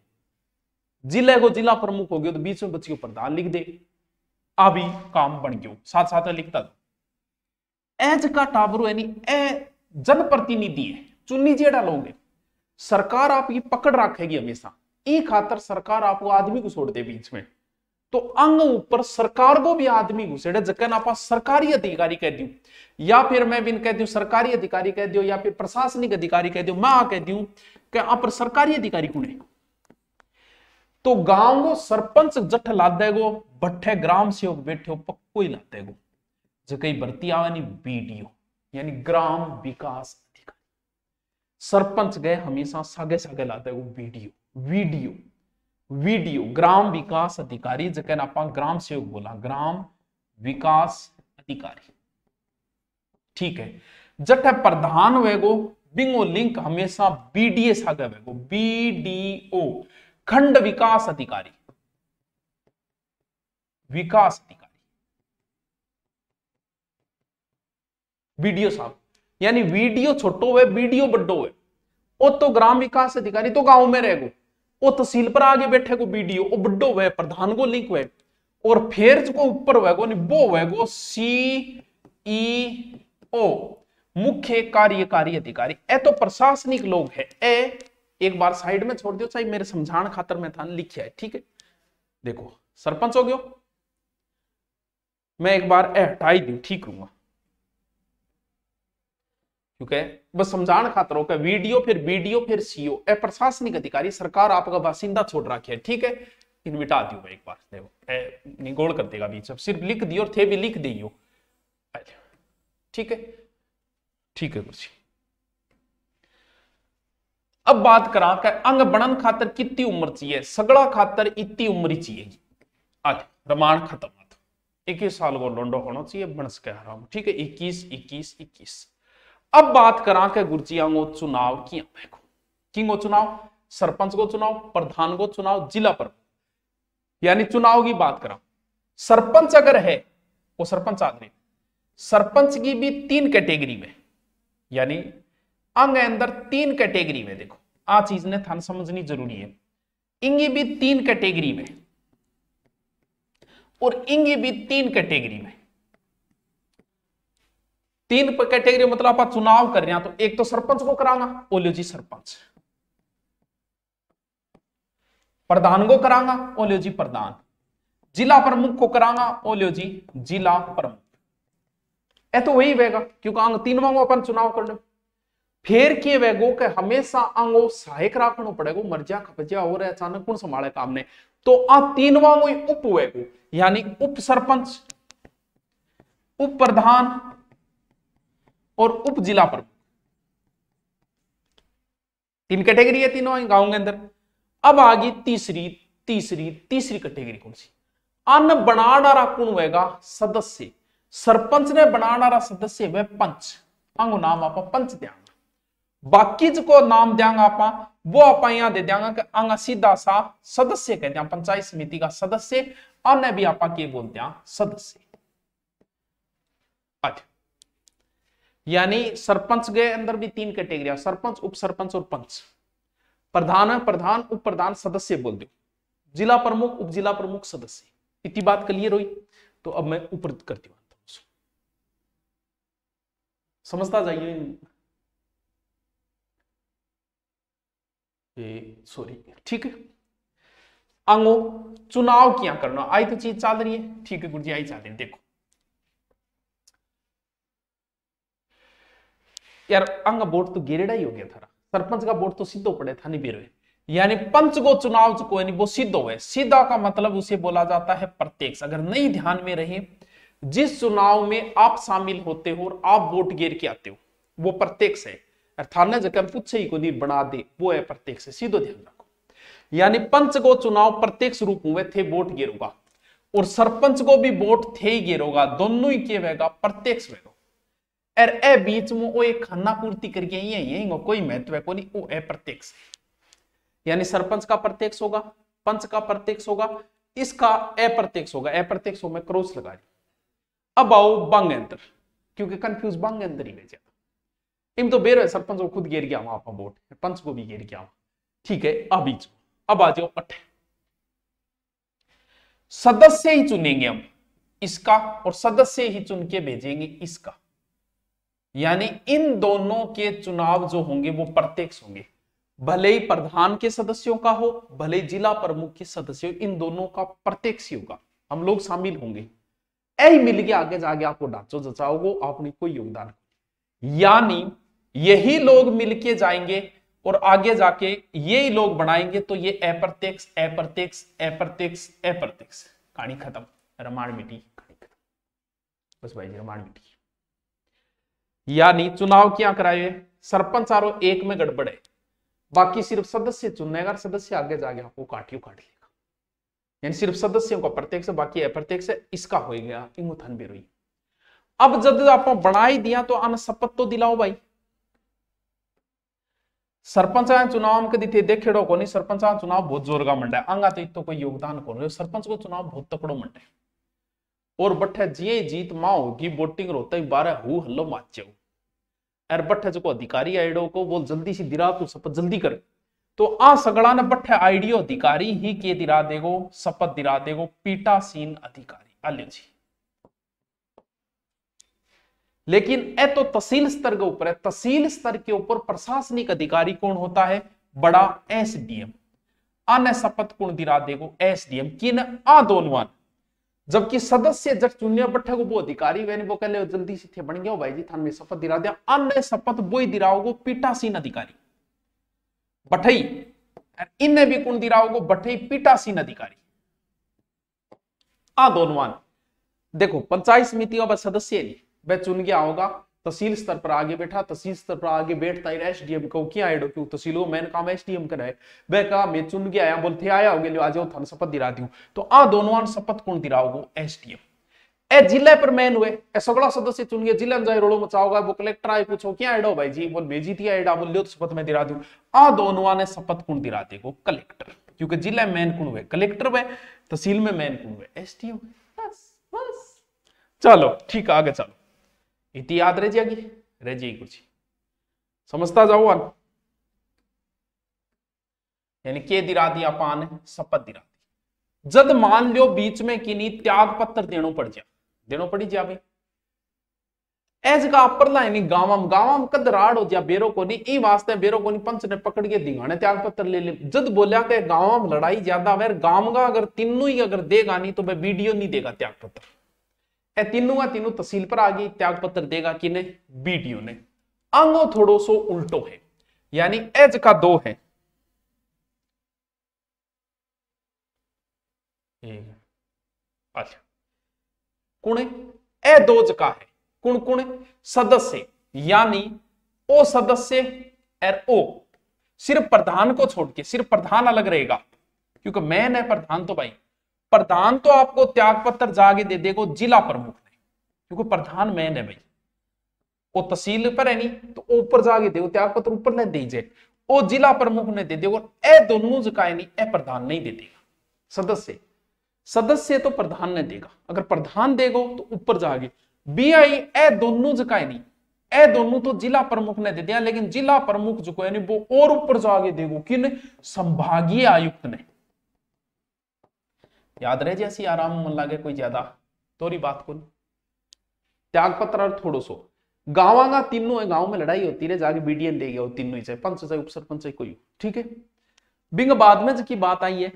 जिले को जिला प्रमुख हो गया तो बीच में बच्ची को प्रधान लिख दे, अभी काम बन गयो, साथ साथ में लिखता दो। एज का टाबरू यानी ए जनप्रतिनिधि है, चुनी जेड़ा लोग है, सरकार आपकी पकड़ रखेगी हमेशा, ई खातर सरकार आपको आदमी को छोड़ दे बीच में, तो अंग ऊपर सरकार को भी आदमी घुसेड़े, जकन आप सरकारी अधिकारी कह दू, या फिर मैं भी कह दू सरकारी अधिकारी कह दो, या फिर प्रशासनिक अधिकारी कह दो, मैं कह दू कि आप सरकारी अधिकारी कौन है, तो गांव को सरपंच जठ ला देगो, बट्ठे ग्राम सेवक बैठे हो पक्को ही ला देगो, जो कई भर्ती आवे नहीं बीडीओ यानी ग्राम विकास अधिकारी। सरपंच गए हमेशा सागे सागे ला देगो वीडियो ग्राम विकास अधिकारी, जकन आप ग्राम सेवक बोला, ग्राम विकास अधिकारी। ठीक है, जट प्रधान वेगो बिंगो लिंक हमेशा बीडीए सागे वेगो, बीडीओ खंड विकास अधिकारी, वीडियो साहब, यानी वीडियो छोटो है वीडियो बड्डो है, वो तो ग्राम विकास अधिकारी तो गांव में रहेगो, वो तहसील पर आगे बैठे को वीडियो, वो बड्डो हुए प्रधान को लिंक हुए, और फिर जो ऊपर हुएगो नहीं वो हुएगो सीईओ मुख्य कार्यकारी अधिकारी। ए तो प्रशासनिक लोग है, ए एक बार साइड में छोड़ दियो, चाहे मेरे समझाने खातर में था लिखा है। ठीक है, देखो सरपंच हो गयो, मैं एक बार ए हटाई दूं, ठीक रहूंगा, क्योंकि बस समझाने खातर हो, वीडियो फिर सीओ, ए प्रशासनिक अधिकारी, सरकार आपका बासिंदा छोड़ रखी है। ठीक है, इन मिटा दियो एक बार, देखो निगोड़ कर देगा बीच, सिर्फ लिख दियो और थे भी लिख दियो। ठीक है, ठीक है कुछ। अब बात करा कि अंग बनन खातर कितनी उम्र चाहिए, सगड़ा खातर इतनी उम्र चाहिए। आज रमान खत्म, 21 साल को लोंडो होना चाहिए, बन सके हराम। ठीक है, 21। अब बात करा के गुरुजिया चुनाव किंगो चुनाव, सरपंच को चुनाव, प्रधान को चुनाव, जिला प्रमुख, यानी चुनाव की बात करा। सरपंच अगर है वो सरपंच आदमी, सरपंच की भी 3 कैटेगरी में, यानी अंग अंदर 3 कैटेगरी में, देखो आ चीज ने थान समझनी जरूरी है। इंगी भी 3 कैटेगरी में और इंगी भी 3 कैटेगरी में। 3 कैटेगरी मतलब आप चुनाव कर रहे हैं, तो एक तो सरपंच को करांगा, बोलियो जी सरपंच, प्रधान को करांगा, बोलियो जी प्रधान, जिला प्रमुख को करांगा, बोलियो जी जिला प्रमुख। ए तो वही वेगा, क्योंकि अंग 3 वांगो अपन चुनाव कर लो। फिर के वेगो के हमेशा अंगो सहायक रखना पड़ेगा, मर्जा खपजा हो रहा है, अचानक कौन संभाले काम ने, तो आ 3 वांगो उप वेगो, यानी उप सरपंच, उप प्रधान और उप जिला प्रमुख। तीन कैटेगरी है तीनों गांव के अंदर। अब आ गई तीसरी तीसरी तीसरी कैटेगरी कौन सी? अन बनाना कौन होगा? सदस्य। सरपंच ने बनाना सदस्य वे पंच, अंगो नाम आप पंच देंगे। बाकी को नाम देंगे आप वो आप यहां दे देंगे कि अंग सीधा सा सदस्य कहते हैं, पंचायत समिति का सदस्य। अन्य भी आप बोलते हैं सदस्य। अच्छा, यानी सरपंच के अंदर भी तीन कैटेगरी, सरपंच, उप सरपंच और पंच। प्रधान है प्रधान, उप प्रधान, सदस्य बोल दो। जिला प्रमुख, उप जिला प्रमुख, सदस्य। इतनी बात क्लियर हुई? तो अब मैं ऊपर करती हूं, समझता जाइए। सॉरी, ठीक है। अंगो चुनाव क्या करना, आई तो चीज चल रही है, ठीक है गुरु जी, आई चल रही है। देखो यार, अंग वोट तो गिरेड़ा ही हो गया था, सरपंच का वोट तो सीधो पड़े था, नहीं बेरो। यानी पंच को चुनाव कोई नहीं, वो सीधो है। सीधा का मतलब उसे बोला जाता है प्रत्यक्ष। अगर नहीं ध्यान में रहे, जिस चुनाव में आप शामिल होते हो और आप वोट गिर के आते हो, वो प्रत्यक्ष है। थाने जगह पूछे ही को नहीं बना दे, वो है प्रत्यक्ष, सीधो ध्यान रखो। यानी पंच को चुनाव प्रत्यक्ष रूप में थे वोट गिरोगा, और सरपंच को भी वोट थे ही गिरोगा, दोनों ही के वेगा प्रत्यक्ष वेगा। और ए बीच में वो एक खाना पूर्ति करके यही कोई महत्व है को नहीं, वो है प्रत्यक्ष। यानी सरपंच का प्रत्यक्ष होगा, पंच का प्रत्यक्ष होगा, इसका अप्रत्यक्ष होगा। अप्रत्यक्ष हो मैं क्रॉस लगा रही। अब आओ बंग अंतर, क्योंकि कंफ्यूज बंग अंतर ही भेजा इन तो बेर है, सरपंच को खुद गिर गया वहां पर वोट, पंच को भी गिर गया, ठीक है। अब आ जाओ अठ, सदस्य ही चुनेंगे हम इसका, और सदस्य ही चुन के भेजेंगे इसका। यानी इन दोनों के चुनाव जो होंगे वो प्रत्यक्ष होंगे, भले ही प्रधान के सदस्यों का हो, भले ही जिला प्रमुख के सदस्य हो, इन दोनों का प्रत्यक्ष ही होगा। हम लोग शामिल होंगे, ऐ मिल गया, आगे जाके आपको ढांचो जचाओगे, आपने कोई योगदान। यानी यही लोग मिलके जाएंगे और आगे जाके यही लोग बनाएंगे, तो ये अप्रत्यक्ष अप्रत्यक्ष अप्रत्यक्ष अप्रत्यक्ष, कहानी खत्म, रमाण मिटी, कहानी खत्म, बस भाई जी रमाण मिटी। यानी चुनाव क्या कराए, सरपंच आरो एक में गड़बड़ है, बाकी सिर्फ सदस्य चुनने का, सदस्य आगे जाके आपको काटियो काट लेगा। यानी सिर्फ सदस्यों का प्रत्यक्ष, बाकी अप्रत्यक्ष इसका हो गया इंगुथन बेरोई। अब जब आप बना ही दिया तो अन शपथ तो दिलाओ भाई। सरपंच चुनाव के दिते देखेड़ो को नहीं, सरपंच चुनाव बहुत जोर का मंडा है, आंगा तो इतो कोई योगदान को, सरपंच को चुनाव बहुत तकड़ो मंडा है। और बट्ठे जी जीत मां होगी, वोटिंग रोता ही 12 हु हल्लो माचो। और बट्ठे जो अधिकारी आईडो को बोल जल्दी सी दिरा तू शपथ जल्दी कर, तो आ सगड़ा ने बट्ठे आईडियो अधिकारी ही के दिरा देगो, शपथ दिरा देगो, पीठासीन अधिकारी आलियो जी। लेकिन ए तो तहसील स्तर के ऊपर है, तहसील स्तर के ऊपर प्रशासनिक अधिकारी कौन होता है? बड़ा एसडीएम। अन्य शपथ कौन दिरा देगो? एसडीएम। किन आ दोनों, जबकि सदस्य जब चुनिया बट्ठे को वो अधिकारी वे वो कहले जल्दी से थे बन गया भाई जी थान में शपथ दिरा दिया, अन्य शपथ वो ही दिराओगो पीठासीन अधिकारी बठई। इन्हें भी कौन दिराओगो? बठई पीठासीन अधिकारी। आ दोनों देखो, पंचायत समिति का सदस्य नहीं, वह चुन गया होगा, तहसील स्तर पर आगे बैठा, तहसील स्तर पर आगे बैठता है एसडीएम को क्या आइडो क्यों तहसीलो मैंने काम एसडीएम करा है, वह कहा मैं चुन के आया, बोलते आया हो गए आ जाओ थान शपथ दिला दूं, तो आ दोनों शपथ कौन दिलाओगो? एसडीएम। ए जिले पर मैन हुए, ए सगला सदस्य चुन गए, जिले में जाए रोड़ो मचाओगा, वो कलेक्टर आए पूछो क्या आइडो भाई जी, बोल भेजी थी आइडा, बोल लो तो शपथ में दिला दूं। आ दोनों ने शपथ कौन दिला देगो? कलेक्टर, क्योंकि जिले मैन कौन हुए? कलेक्टर हुए, तहसील में मैन कौन हुए? एसडीएम। बस बस चलो ठीक है, आगे चलो, इतनी याद रह जाएगी, रह जाएगी कुछ समझता जाओ। यानी के दिरा दिया पान शपथ दिरा दी, जद मान लो बीच में किन्हीं त्याग पत्र देनो पड़ जा, देनो पड़ी जा भाई एज का परला गांव कद राड़ हो जा बेरो को नहीं, ई वास्ते बेरो को नहीं पंच ने पकड़ के दिगाने त्याग पत्र ले ले। जद बोलिया के गांव में लड़ाई ज्यादा वह गांव का अगर तीनों ही अगर देगा नहीं तो वह वीडियो नहीं देगा त्याग पत्र। ए तीनों का तीनों तहसील पर आ गई, त्याग पत्र देगा किने? बीडीओ ने। अंगो थोड़ो सो उल्टो है, यानी एज का दो है, अच्छा कुण ए दो जका है, कुण कुण? सदस्य, यानी ओ सदस्य और ओ सिर्फ प्रधान को छोड़ के, सिर्फ प्रधान अलग रहेगा, क्योंकि मैन है प्रधान। तो भाई प्रधान तो आपको त्याग पत्र जाके दे देगा जिला प्रमुख ने, क्योंकि प्रधान मैन है भाई, वो तहसील पर है नहीं तो ऊपर जाके देखो त्याग पत्र ऊपर ले दीजिए, वो जिला प्रमुख ने दे देगा। ए दोनों जगह नहीं, ए प्रधान नहीं दे देगा। सदस्य सदस्य तो प्रधान ने देगा, अगर प्रधान देगा तो ऊपर जाके बीआई ए दोनों जगह नहीं, ए दोनों तो जिला प्रमुख ने दे दिया, लेकिन जिला प्रमुख जो है वो और ऊपर जाके देगो किन, संभागीय आयुक्त ने। याद रहे जैसी आराम मन लगे कोई ज्यादा तोरी बात को त्याग पत्र थोड़ो सो गाँव का तीनों है, गांव में लड़ाई होती है जाके बीडीएन ले गया तीनों ही, चाहे पंच चाहे उपसरपंच चाहे कोई, ठीक है। बिंग बाद में की बात आई है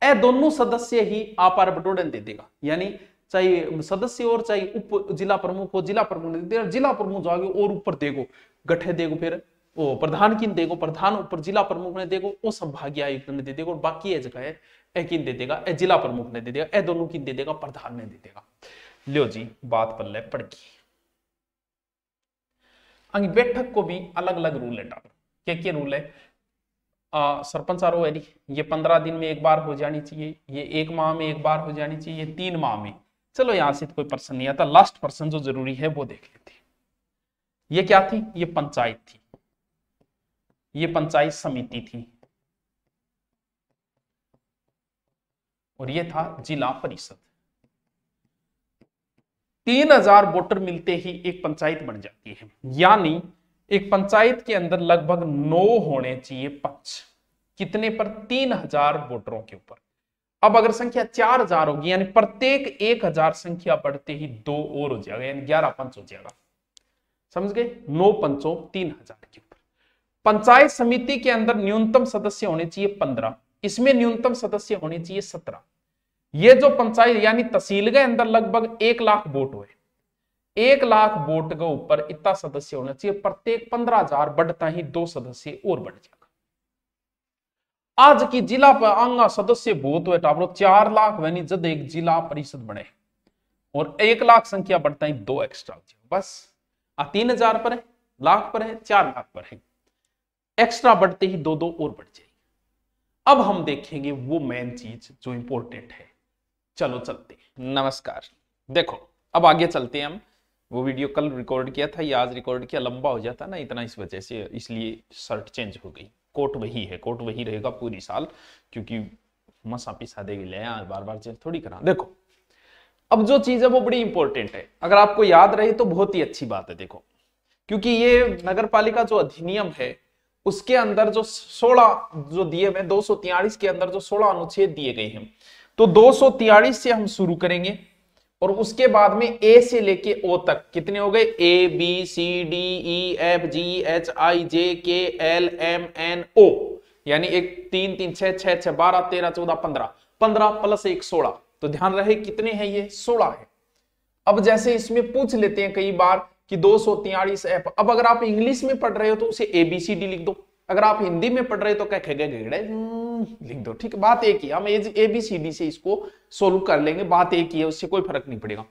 ए दोनों सदस्य ही आपार बटोरन दे देगा, यानी चाहे सदस्य और चाहे उप जिला प्रमुख हो, जिला प्रमुख ने दे देगा, जिला प्रमुख जागे और ऊपर देगो गठे देगो, फिर वो प्रधान किन देगो, प्रधान ऊपर जिला प्रमुख ने देगो, वो संभागीय आयुक्त ने दे देगा, और बाकी ये जगह है ए किन दे देगा, ए जिला प्रमुख ने दे देगा, ए दोनों किन दे देगा, प्रधान ने दे देगा। लो जी बात पल्ले पड़ गई। बैठक को भी अलग अलग रूल है टापर, क्या रूल है। सरपंच आरो है ये 15 दिन में एक बार हो जानी चाहिए, ये 1 माह में एक बार हो जानी चाहिए, ये 3 माह में। चलो यहां से कोई पर्सन नहीं आता, लास्ट पर्सन जो जरूरी है वो देख लेते हैं। ये क्या थी, ये पंचायत थी, ये पंचायत समिति थी, और ये था जिला परिषद। 3000 वोटर मिलते ही एक पंचायत बन जाती है, यानी एक पंचायत के अंदर लगभग 9 होने चाहिए पंच, कितने पर, 3000 वोटरों के ऊपर। अब अगर संख्या 4000 होगी, यानी प्रत्येक 1000 संख्या बढ़ते ही 2 और हो जाएगा, यानी 11 पंच हो जाएगा। समझ गए, 9 पंचों 3000 के ऊपर। पंचायत समिति के अंदर न्यूनतम सदस्य होने चाहिए 15, इसमें न्यूनतम सदस्य होने चाहिए 17। ये जो पंचायत यानी तहसील के अंदर लगभग 1 लाख वोट हुए, 1 लाख वोट के ऊपर इतना सदस्य होना चाहिए, प्रत्येक 15,000 बढ़ता ही 2 सदस्य और बढ़ जाएगा। आज की जिला आंगा सदस्य बहुत हुए टापरो 4 लाख वैनी जब एक जिला परिषद बने, और 1 लाख संख्या बढ़ता ही 2 एक्स्ट्रा हो जाएगा। बस 3000 पर है, लाख पर है, 4 लाख पर है, एक्स्ट्रा बढ़ते ही 2 और बढ़ जाएगी। अब हम देखेंगे वो मेन चीज जो इंपॉर्टेंट है। चलो चलते हैं। नमस्कार। देखो अब आगे चलते हैं हम। वो वीडियो कल रिकॉर्ड किया था, ये आज रिकॉर्ड किया, लंबा हो जाता ना इतना, इस वजह से, इसलिए शर्ट चेंज हो गई। कोट वही है, कोट वही रहेगा पूरी साल, क्योंकि मसा पिसा देगी ले बार बार चेंज थोड़ी करा। देखो अब जो चीज है वो बड़ी इंपॉर्टेंट है, अगर आपको याद रहे तो बहुत ही अच्छी बात है। देखो क्योंकि ये नगर पालिका जो अधिनियम है उसके अंदर जो 16 जो दिए हुए 243 के अंदर जो 16 अनुच्छेद दिए गए हैं, तो 243 से हम शुरू करेंगे और उसके बाद में ए से लेके ओ तक कितने हो गए, A B C D E F G H I J K L M N O, यानी 1 3 3 6 6 6 12 13 14 15 15 प्लस 1 16। तो ध्यान रहे कितने हैं, ये 16 है। अब जैसे इसमें पूछ लेते हैं कई बार कि 243 एफ, अब अगर आप इंग्लिश में पढ़ रहे हो तो उसे ABCD लिख दो, अगर आप हिंदी में पढ़ रहे हो तो क्या खेगे लिख दो, ठीक है। बात एक ही, हम ABCD से इसको सोल्व कर लेंगे, बात एक ही है, उससे कोई फर्क नहीं पड़ेगा।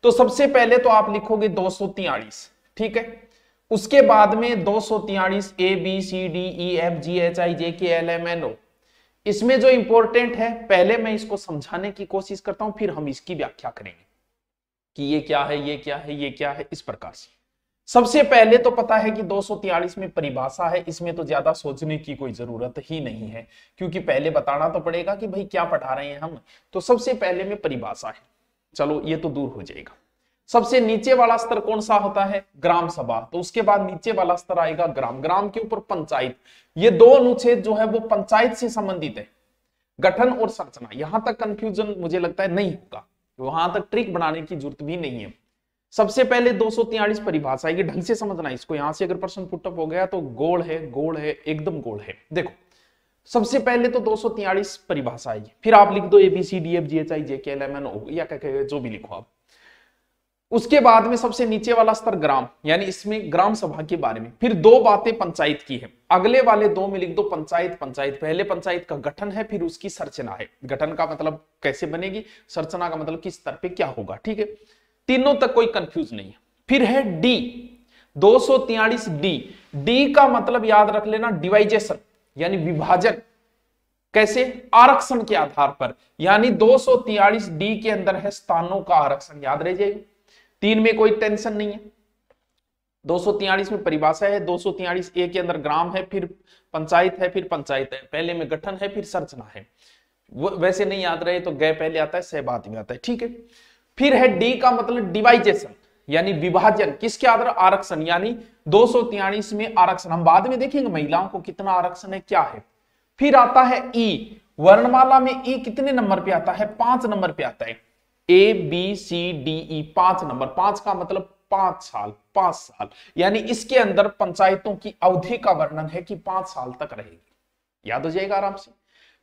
तो सबसे पहले तो आप लिखोगे 243, ठीक है। उसके बाद में 243 ABCDEFGHIJKLMNO। इसमें जो इंपॉर्टेंट है, पहले मैं इसको समझाने की कोशिश करता हूं, फिर हम इसकी व्याख्या करेंगे कि ये क्या है, ये क्या है, ये क्या है, इस प्रकार से। सबसे पहले तो पता है कि 243 में परिभाषा है, इसमें तो ज्यादा सोचने की कोई जरूरत ही नहीं है, क्योंकि पहले बताना तो पड़ेगा कि भाई क्या पढ़ा रहे हैं हम। तो सबसे पहले में परिभाषा है, चलो ये तो दूर हो जाएगा। सबसे नीचे वाला स्तर कौन सा होता है, ग्राम सभा। तो उसके बाद नीचे वाला स्तर आएगा ग्राम, ग्राम के ऊपर पंचायत। ये 2 अनुच्छेद जो है वो पंचायत से संबंधित है, गठन और संरचना। यहां तक कंफ्यूजन मुझे लगता है नहीं होगा, वहां तक ट्रिक बनाने की जरूरत भी नहीं है। सबसे पहले 243 परिभाषा है, ढंग से समझना इसको। यहां से अगर प्रश्न पुटअप हो गया तो गोल है, गोल है, एकदम गोल है। देखो सबसे पहले तो 243 परिभाषा है, फिर आप लिख दो ABCDEFGHIJKLMNO या क्या जो भी लिखो आप। उसके बाद में सबसे नीचे वाला स्तर ग्राम, यानी इसमें ग्राम सभा के बारे में। फिर 2 बातें पंचायत की है, अगले वाले 2 में लिख दो पंचायत। पंचायत पहले पंचायत का गठन है, फिर उसकी संरचना है। गठन का मतलब कैसे बनेगी, संरचना का मतलब किस स्तर पे क्या होगा, ठीक है। तीनों तक कोई कंफ्यूज नहीं है। फिर है डी, 243 डी, डी का मतलब याद रख लेना डिवाइजेशन यानी विभाजन, कैसे? आरक्षण के आधार पर, यानी 243 डी के अंदर है स्थानों का आरक्षण, याद रह जाएगा। 3 में कोई टेंशन नहीं है। 243 में परिभाषा है, 243 ए के अंदर ग्राम है, फिर पंचायत है, फिर पंचायत है, पहले में गठन है, फिर संरचना है। वैसे नहीं याद रहे तो गए पहले आता है, सह बाद में आता है, ठीक है। फिर है डी का मतलब डिवाइजेशन यानी विभाजन, किसके आधार? आरक्षण, यानी 243 में आरक्षण, हम बाद में देखेंगे महिलाओं को कितना आरक्षण है क्या है। फिर आता है ई, वर्णमाला में ई कितने नंबर पे आता है? 5 नंबर पे आता है। A B C D E 5 number, 5 का मतलब 5 साल, 5 साल, यानी इसके अंदर पंचायतों की अवधि का वर्णन है कि 5 साल तक रहेगी, याद हो जाएगा आराम से।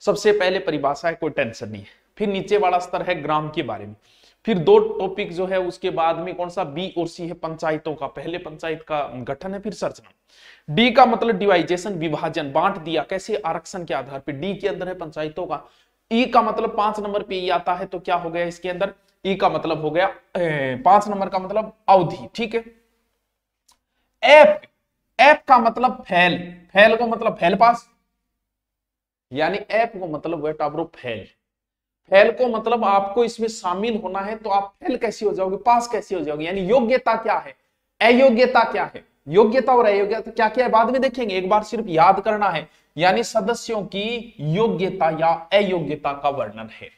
सबसे पहले परिभाषा है, कोई टेंशन नहीं है। फिर नीचे वाला स्तर है ग्राम के बारे में। फिर 2 टॉपिक जो है उसके बाद में कौन सा? बी और सी है पंचायतों का, पहले पंचायत का गठन है, फिर संरचना। डी का मतलब डिवाइजेशन विभाजन, बांट दिया, कैसे? आरक्षण के आधार पर, डी के अंदर है पंचायतों का। ई का मतलब 5 नंबर पे ई आता है, तो क्या हो गया इसके अंदर? ई का मतलब हो गया 5 नंबर का मतलब अवधि, ठीक है। एफ, एफ का मतलब फैल, फैल को मतलब फैल पास, यानी एफ को मतलब वेट ऑब्रो फैल, फैल को मतलब आपको इसमें शामिल होना है, तो आप फेल कैसे हो जाओगे? पास कैसे हो जाओगे? यानी योग्यता क्या है, अयोग्यता क्या है? योग्यता और अयोग्यता क्या क्या है बाद में देखेंगे, एक बार सिर्फ याद करना है। यानी सदस्यों की योग्यता या अयोग्यता का वर्णन है,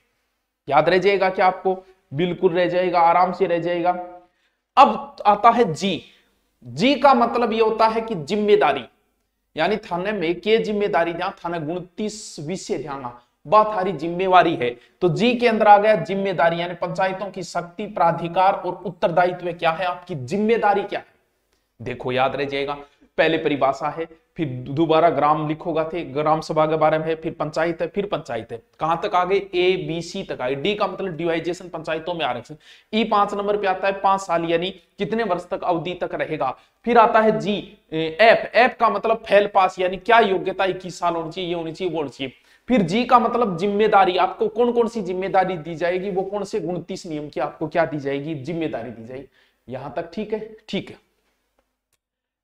याद रह जाएगा क्या आपको? बिल्कुल रह जाएगा, आराम से रह जाएगा। अब आता है जी, जी का मतलब यह होता है कि जिम्मेदारी, यानी थाने में के जिम्मेदारी, जहां थाने 29 विषय ध्यान, बात थारी जिम्मेवारी है, तो जी के अंदर आ गया जिम्मेदारी, यानी पंचायतों की शक्ति, प्राधिकार और उत्तरदायित्व क्या है, आपकी जिम्मेदारी क्या है। देखो याद रह जाएगा, पहले परिभाषा है, फिर दोबारा ग्राम लिखोगा थे, ग्राम सभा के बारे में है, फिर पंचायत है, फिर पंचायत है, कहां तक आ गए? ए बी सी तक आए। डी का मतलब डिवाइजेशन, पंचायतों में आरक्षण। ई 5 नंबर पे आता है, 5 साल यानी कितने वर्ष तक अवधि तक रहेगा। फिर आता है जी, एफ, एफ का मतलब फेल पास, यानी क्या योग्यता 21 साल होनी चाहिए, ये होनी चाहिए, वो होनी चाहिए। फिर जी का मतलब जिम्मेदारी, आपको कौन कौन सी जिम्मेदारी दी जाएगी, वो कौन से 29 नियम की आपको क्या दी जाएगी? जिम्मेदारी दी जाएगी। यहां तक ठीक है? ठीक है।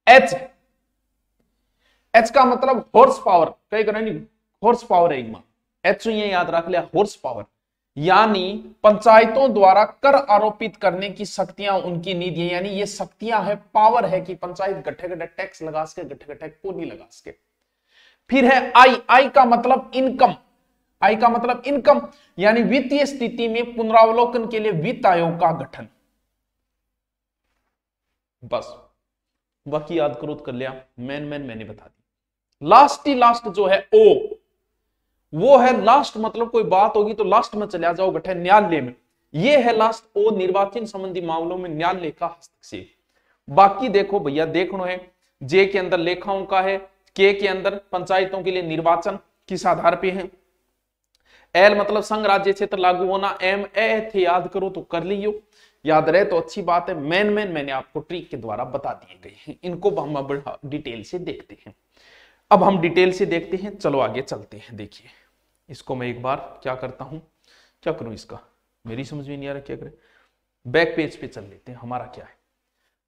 एच, एच का मतलब हॉर्स पावर, कई करेंगे हॉर्स पावर है, एच ये याद रख लिया, हॉर्स पावर, यानी पंचायतों द्वारा कर आरोपित करने की शक्तियां उनकी निधि, यानी ये शक्तियां है, पावर है कि पंचायत गट्ठे गट्ठे टैक्स लगा सके, गट्ठे गट्ठे को नहीं लगा सके। फिर है आई, आई का मतलब इनकम, आई का मतलब इनकम, यानी वित्तीय स्थिति में पुनरावलोकन के लिए वित्त आयोग का गठन। बस बाकी याद करो तो कर लिया, मैंने बता दी। लास्ट ही लास्ट जो है ओ, वो है लास्ट, मतलब कोई बात होगी तो लास्ट में चले जाओ गठे न्यायालय में, ये है लास्ट ओ, निर्वाचन संबंधी मामलों में न्यायालय का हस्तक्षेप। बाकी देखो भैया देखना है, जे के अंदर लेखाओं का है, के अंदर पंचायतों के लिए निर्वाचन किस आधार पे है, एल मतलब संघ राज्य क्षेत्र लागू होना, एम ए थे याद करो तो कर लियो, याद रहे तो अच्छी बात है। मैंने आपको ट्रिक के द्वारा बता दिए गए हैं, इनको हम अब डिटेल से देखते हैं। अब हम डिटेल से देखते हैं, चलो आगे चलते हैं। देखिए इसको मैं एक बार क्या करता हूं, क्या करूं, इसका मेरी समझ में नहीं आ रहा क्या करें, बैक पेज पे चल लेते हैं। हमारा क्या है,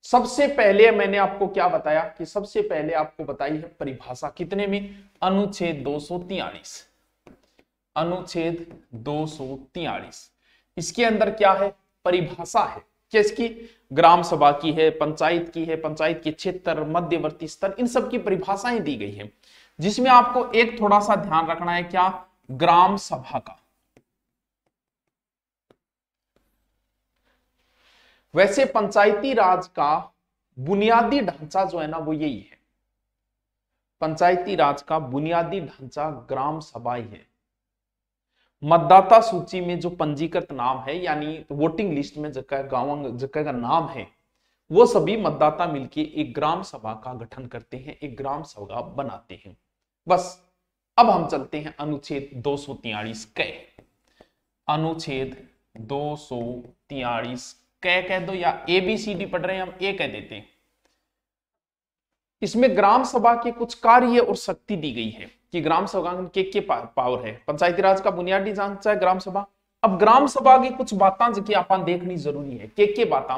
सबसे पहले मैंने आपको क्या बताया कि सबसे पहले आपको बताई है परिभाषा, कितने में? अनुच्छेद 243, अनुच्छेद 243। इसके अंदर क्या है? परिभाषा है, किसकी? ग्राम सभा की है, पंचायत की है, पंचायत के क्षेत्र, मध्यवर्ती स्तर, इन सब की परिभाषाएं दी गई है, जिसमें आपको एक थोड़ा सा ध्यान रखना है, क्या? ग्राम सभा का। वैसे पंचायती राज का बुनियादी ढांचा जो है ना वो यही है, पंचायती राज का बुनियादी ढांचा ग्राम सभा ही है। मतदाता सूची में जो पंजीकृत नाम है, यानी वोटिंग लिस्ट में जगह गांव जगह का नाम है, वो सभी मतदाता मिलके एक ग्राम सभा का गठन करते हैं, एक ग्राम सभा बनाते हैं। बस अब हम चलते हैं अनुच्छेद 243 क, अनुच्छेद 243 क कह दो, या ABCD पढ़ रहे हैं हम, ए कह देते हैं। इसमें ग्राम सभा के कुछ कार्य और शक्ति दी गई है कि ग्राम सभा के पावर है, पंचायती राज का बुनियादी ढांचा है ग्राम सभा। अब ग्राम सभा की कुछ बातें जो कि आप देखनी जरूरी है, के बातें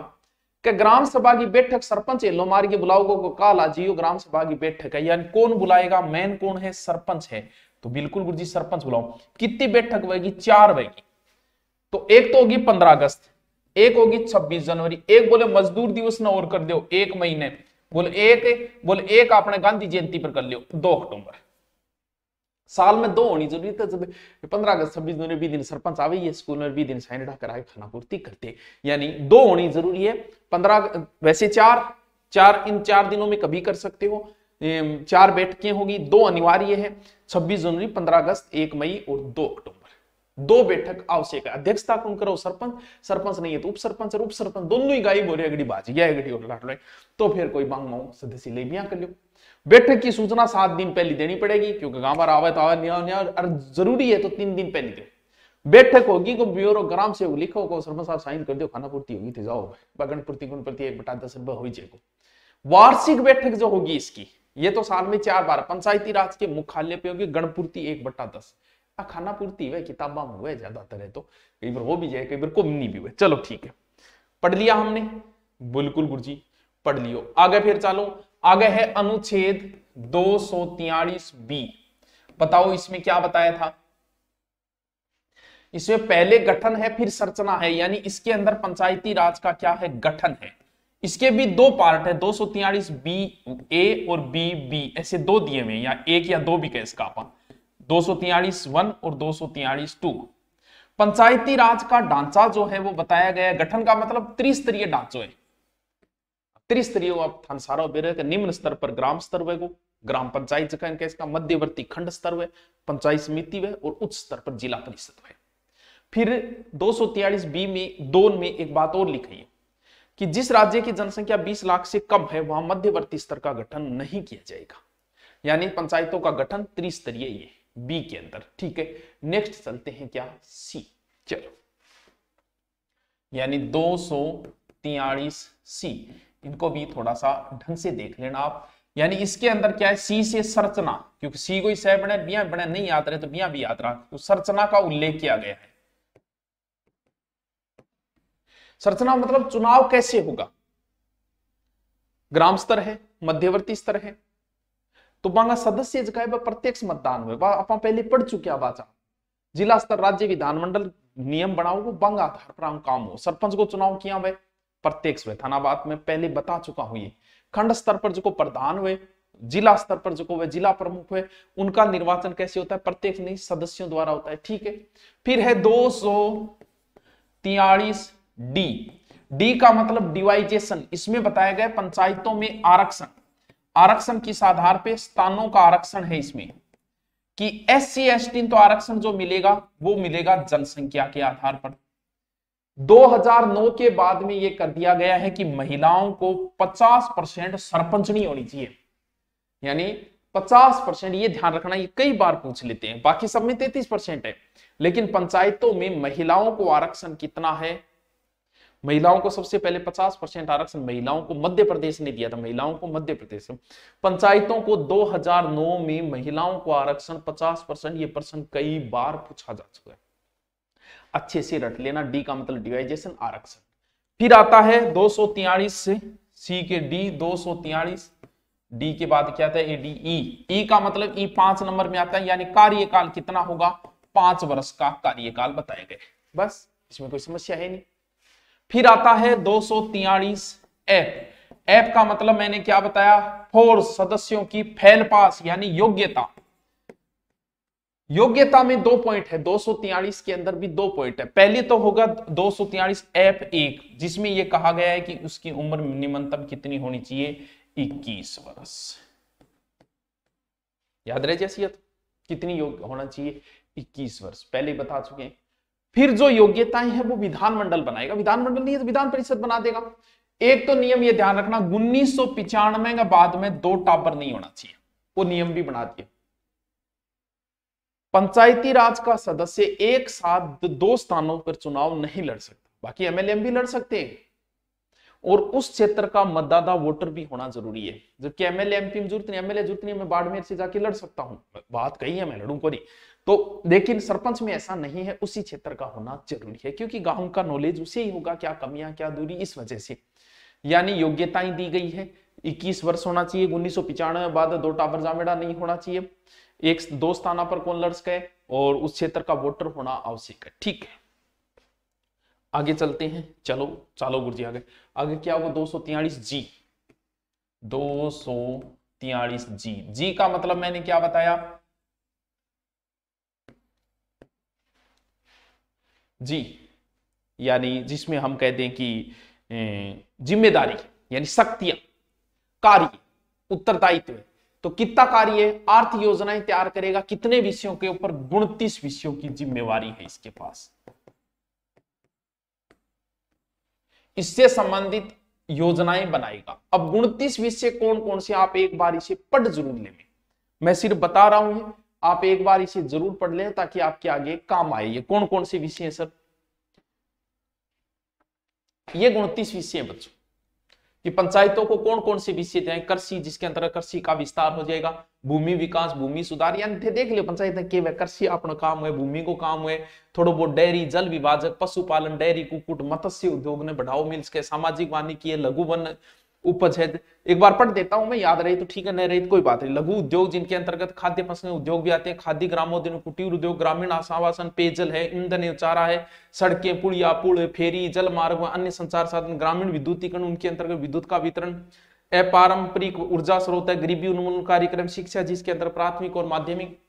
कि ग्राम सभा की बैठक सरपंच एलो मार के बुलाओगे को काला जियो ग्राम सभा की बैठक है, यानी कौन बुलाएगा, मेन कौन है, सरपंच है। तो बिल्कुल गुरुजी सरपंच बुलाओ। कितनी बैठक होगी, 4 होगी। तो एक तो होगी 15 अगस्त, एक होगी 26 जनवरी, एक बोले मजदूर दिवस ना और कर दो 1 महीने, बोले एक आपने गांधी जयंती पर कर लियो 2 अक्टूबर। साल में 2 होनी जरूरी है। जब 15 अगस्त 26 जनवरी 20 दिन सरपंच आवे, ये स्कूल में 20 दिन साइन डाकर आए खाना पूर्ति करते, यानी 2 होनी जरूरी है। 15 वैसे 4 इन 4 दिनों में कभी कर सकते हो, 4 बैठकें होगी, 2 अनिवार्य है, 26 जनवरी, 15 अगस्त, 1 मई और 2 अक्टूबर। 2 बैठक आवश्यक है। अध्यक्षता कौन करो, सरपंच नहीं है तो उप सरपंच और उप सरपंच दोनों ही गायब हो रहे, अगड़ी बाज गया अगड़ी और लाट रहे, तो फिर कोई मांग मांग सदस्य ले भी कर लो। बैठक की सूचना 7 दिन पहले देनी पड़ेगी, क्योंकि गांव आवे तो आवे और जरूरी है तो 3 दिन पहले दो। बैठक होगी को ब्यूरो ग्राम सेवक लिखो को सरपंच साहब साइन कर दो, खाना पूर्ति होगी थे जाओ, बगन पूर्ति गुण प्रति 1/10 हो जाएगा। वार्षिक बैठक जो होगी इसकी, ये तो साल में 4 बार पंचायती राज के मुख्यालय पे होगी, गणपूर्ति 1/10। खाना पूर्ति हुए किताबा में हुए ज्यादातर है, तो कई बार हो भी जाए कई बार को नहीं भी हुए। चलो ठीक है, पढ़ लिया हमने, बिल्कुल गुरुजी पढ़ लियो। आगे फिर चलो, आगे है अनुच्छेद 243B। बताओ इसमें क्या बताया था। इसमें पहले गठन है फिर संरचना है, यानी इसके अंदर पंचायती राज का क्या है, गठन है। इसके भी 2 पार्ट है, 243B A और B ऐसे 2 दिए हुए, या 1 या 2 भी कह इसका अपन, 243(1) और 243(2). पंचायती राज का ढांचा जो है वो बताया गया है। गठन का मतलब त्रिस्तरीय ढांचो है, त्रिस्तरीय सारा निम्न स्तर पर ग्राम स्तर हुए, ग्राम पंचायत का इसका मध्यवर्ती खंड स्तर हुए, पंचायत समिति हुए, और उच्च स्तर पर जिला परिषद हुए। फिर 243B में 2 में एक बात और लिखी है कि जिस राज्य की जनसंख्या 20 लाख से कम है वहां मध्यवर्ती स्तर का गठन नहीं किया जाएगा, यानी पंचायतों का गठन त्रिस्तरीय ये बी के अंदर। ठीक है, नेक्स्ट चलते हैं क्या, सी। चलो, यानी 243C, इनको भी थोड़ा सा ढंग से देख लेना आप। यानी इसके अंदर क्या है, सी से संरचना, क्योंकि सी को ही सह बने बिया बने नहीं याद रहे तो बिया भी याद रहा, तो संरचना का उल्लेख किया गया है। संरचना मतलब चुनाव कैसे होगा, ग्राम स्तर है, मध्यवर्ती स्तर है, तो बांगा सदस्य जगह प्रत्यक्ष मतदान हुए, आप पहले पढ़ चुके बाचा। जिला स्तर राज्य विधानमंडल नियम बनाओ बांगा आधार पर काम हो। सरपंच को चुनाव किया हुए प्रत्यक्ष हुए, थाना बात में पहले बता चुका हूं ये। खंड स्तर पर जो प्रधान हुए, जिला स्तर पर जो हुए जिला प्रमुख हुए, उनका निर्वाचन कैसे होता है, प्रत्यक्ष नहीं सदस्यों द्वारा होता है। ठीक है, फिर है 243D। डी का मतलब डिवाइजेशन, इसमें बताया गया पंचायतों में आरक्षण, आरक्षण किस आधार पे, स्थानों का आरक्षण है इसमें, कि SC ST तो आरक्षण जो मिलेगा वो मिलेगा जनसंख्या के आधार पर। 2009 के बाद में ये कर दिया गया है कि महिलाओं को 50% सरपंच नहीं होनी चाहिए, यानी 50%, ये ध्यान रखना, ये कई बार पूछ लेते हैं, बाकी सब में 33% है, लेकिन पंचायतों में महिलाओं को आरक्षण कितना है, महिलाओं को सबसे पहले 50% आरक्षण महिलाओं को मध्य प्रदेश ने दिया था, महिलाओं को मध्य प्रदेश। पंचायतों को 2009 में महिलाओं को आरक्षण 50%, ये प्रश्न कई बार पूछा जा चुका है, अच्छे से रट लेना। डी का मतलब डिवाइजेशन, आरक्षण। फिर आता है 243 से सी के डी, 243 डी के बाद क्या आता है, एडी। ई का मतलब ई 5 नंबर में आता है, यानी कार्यकाल कितना होगा, 5 वर्ष का कार्यकाल बताए गए, बस इसमें कोई समस्या है नहीं। फिर आता है 243 एफ। एफ का मतलब मैंने क्या बताया, फोर्स, सदस्यों की फैल पास, यानी योग्यता। योग्यता में 2 पॉइंट है, 243 के अंदर भी 2 पॉइंट है। पहले तो होगा 243 F1, जिसमें यह कहा गया है कि उसकी उम्र न्यूनतम कितनी होनी चाहिए, 21 वर्ष। याद रहे जैसी कितनी योग्य होना चाहिए, 21 वर्ष, पहले बता चुके हैं। फिर जो योग्यताएं हैं वो विधानमंडल बनाएगा, विधानमंडल नहीं है तो विधान परिषद बना देगा। एक तो नियम ये ध्यान रखना, 1995 के बाद में 2 टावर नहीं होना चाहिए, वो नियम भी बना दिए। पंचायती राज का सदस्य एक साथ 2 स्थानों पर चुनाव नहीं लड़ सकता, बाकी MLA भी लड़ सकते हैं, और उस क्षेत्र का मतदाता वोटर भी होना जरूरी है, जबकि MLA MP में जरूरत नहीं, MLA जरूरत नहीं, मैं बाड़मेर से जाके लड़ सकता हूं, बात कही है मैं लड़ूं को नहीं तो, लेकिन सरपंच में ऐसा नहीं है, उसी क्षेत्र का होना जरूरी है, क्योंकि गांव का नॉलेज उसे ही होगा, क्या कमियां क्या दूरी, इस वजह से। यानी योग्यताएं दी गई है, 21 वर्ष होना चाहिए, 1995 बाद 2 टावर जामेड़ा नहीं होना चाहिए, 1-2 स्थानों पर कौन लड़ सके और उस क्षेत्र का वोटर होना आवश्यक है। ठीक है, आगे चलते हैं। चलो चलो गुरुजी आगे आगे क्या होगा 243 जी, 243 जी। जी का मतलब मैंने क्या बताया, जी यानी जिसमें हम कहते हैं कि जिम्मेदारी यानी शक्तियां, कार्य, उत्तरदायित्व। तो कितना कार्य है, अर्थ योजनाएं तैयार करेगा, कितने विषयों के ऊपर, 29 विषयों की जिम्मेवारी है इसके पास। इससे संबंधित योजनाएं बनाएगा। अब 29 विषय कौन कौन से, आप एक बार इसे पढ़ जरूर लें, मैं सिर्फ बता रहा हूं, आप एक बार इसे जरूर पढ़ लें ताकि आपके आगे काम आए। ये कौन कौन से विषय हैं सर, ये 29 विषय हैं बच्चों कि पंचायतों को कौन कौन से विषय दें। कृषि, जिसके अंतर्गत कृषि का विस्तार हो जाएगा, भूमि विकास, भूमि सुधार, यानी देख लियो पंचायत के कृषि अपना काम हुए, भूमि को काम हुए, थोड़ा बहुत डेयरी, जल विभाजक, पशुपालन, डेयरी, कुक्कुट, मत्स्य उद्योग ने बढ़ावा मिल सके, सामाजिक वानिकी है, लघु वन उपज है। एक बार पढ़ देता हूं मैं, याद रही तो ठीक है, नहीं रही तो कोई बात नहीं। लघु उद्योग जिनके अंतर्गत खाद्य प्रसंस्करण उद्योग भी आते हैं, खाद्य ग्रामोद्योग, कुटीर उद्योग, ग्रामीण आवासन, पेयजल है, ईंधन चारा है, सड़कें, पुलिया, पुल, फेरी, जल मार्ग, अन्य संचार साधन, ग्रामीण विद्युतीकरण, उनके अंतर्गत विद्युत का वितरण, अपारंपरिक ऊर्जा स्रोत है, गरीबी उन्मूलन कार्यक्रम, शिक्षा जिसके अंदर प्राथमिक और माध्यमिक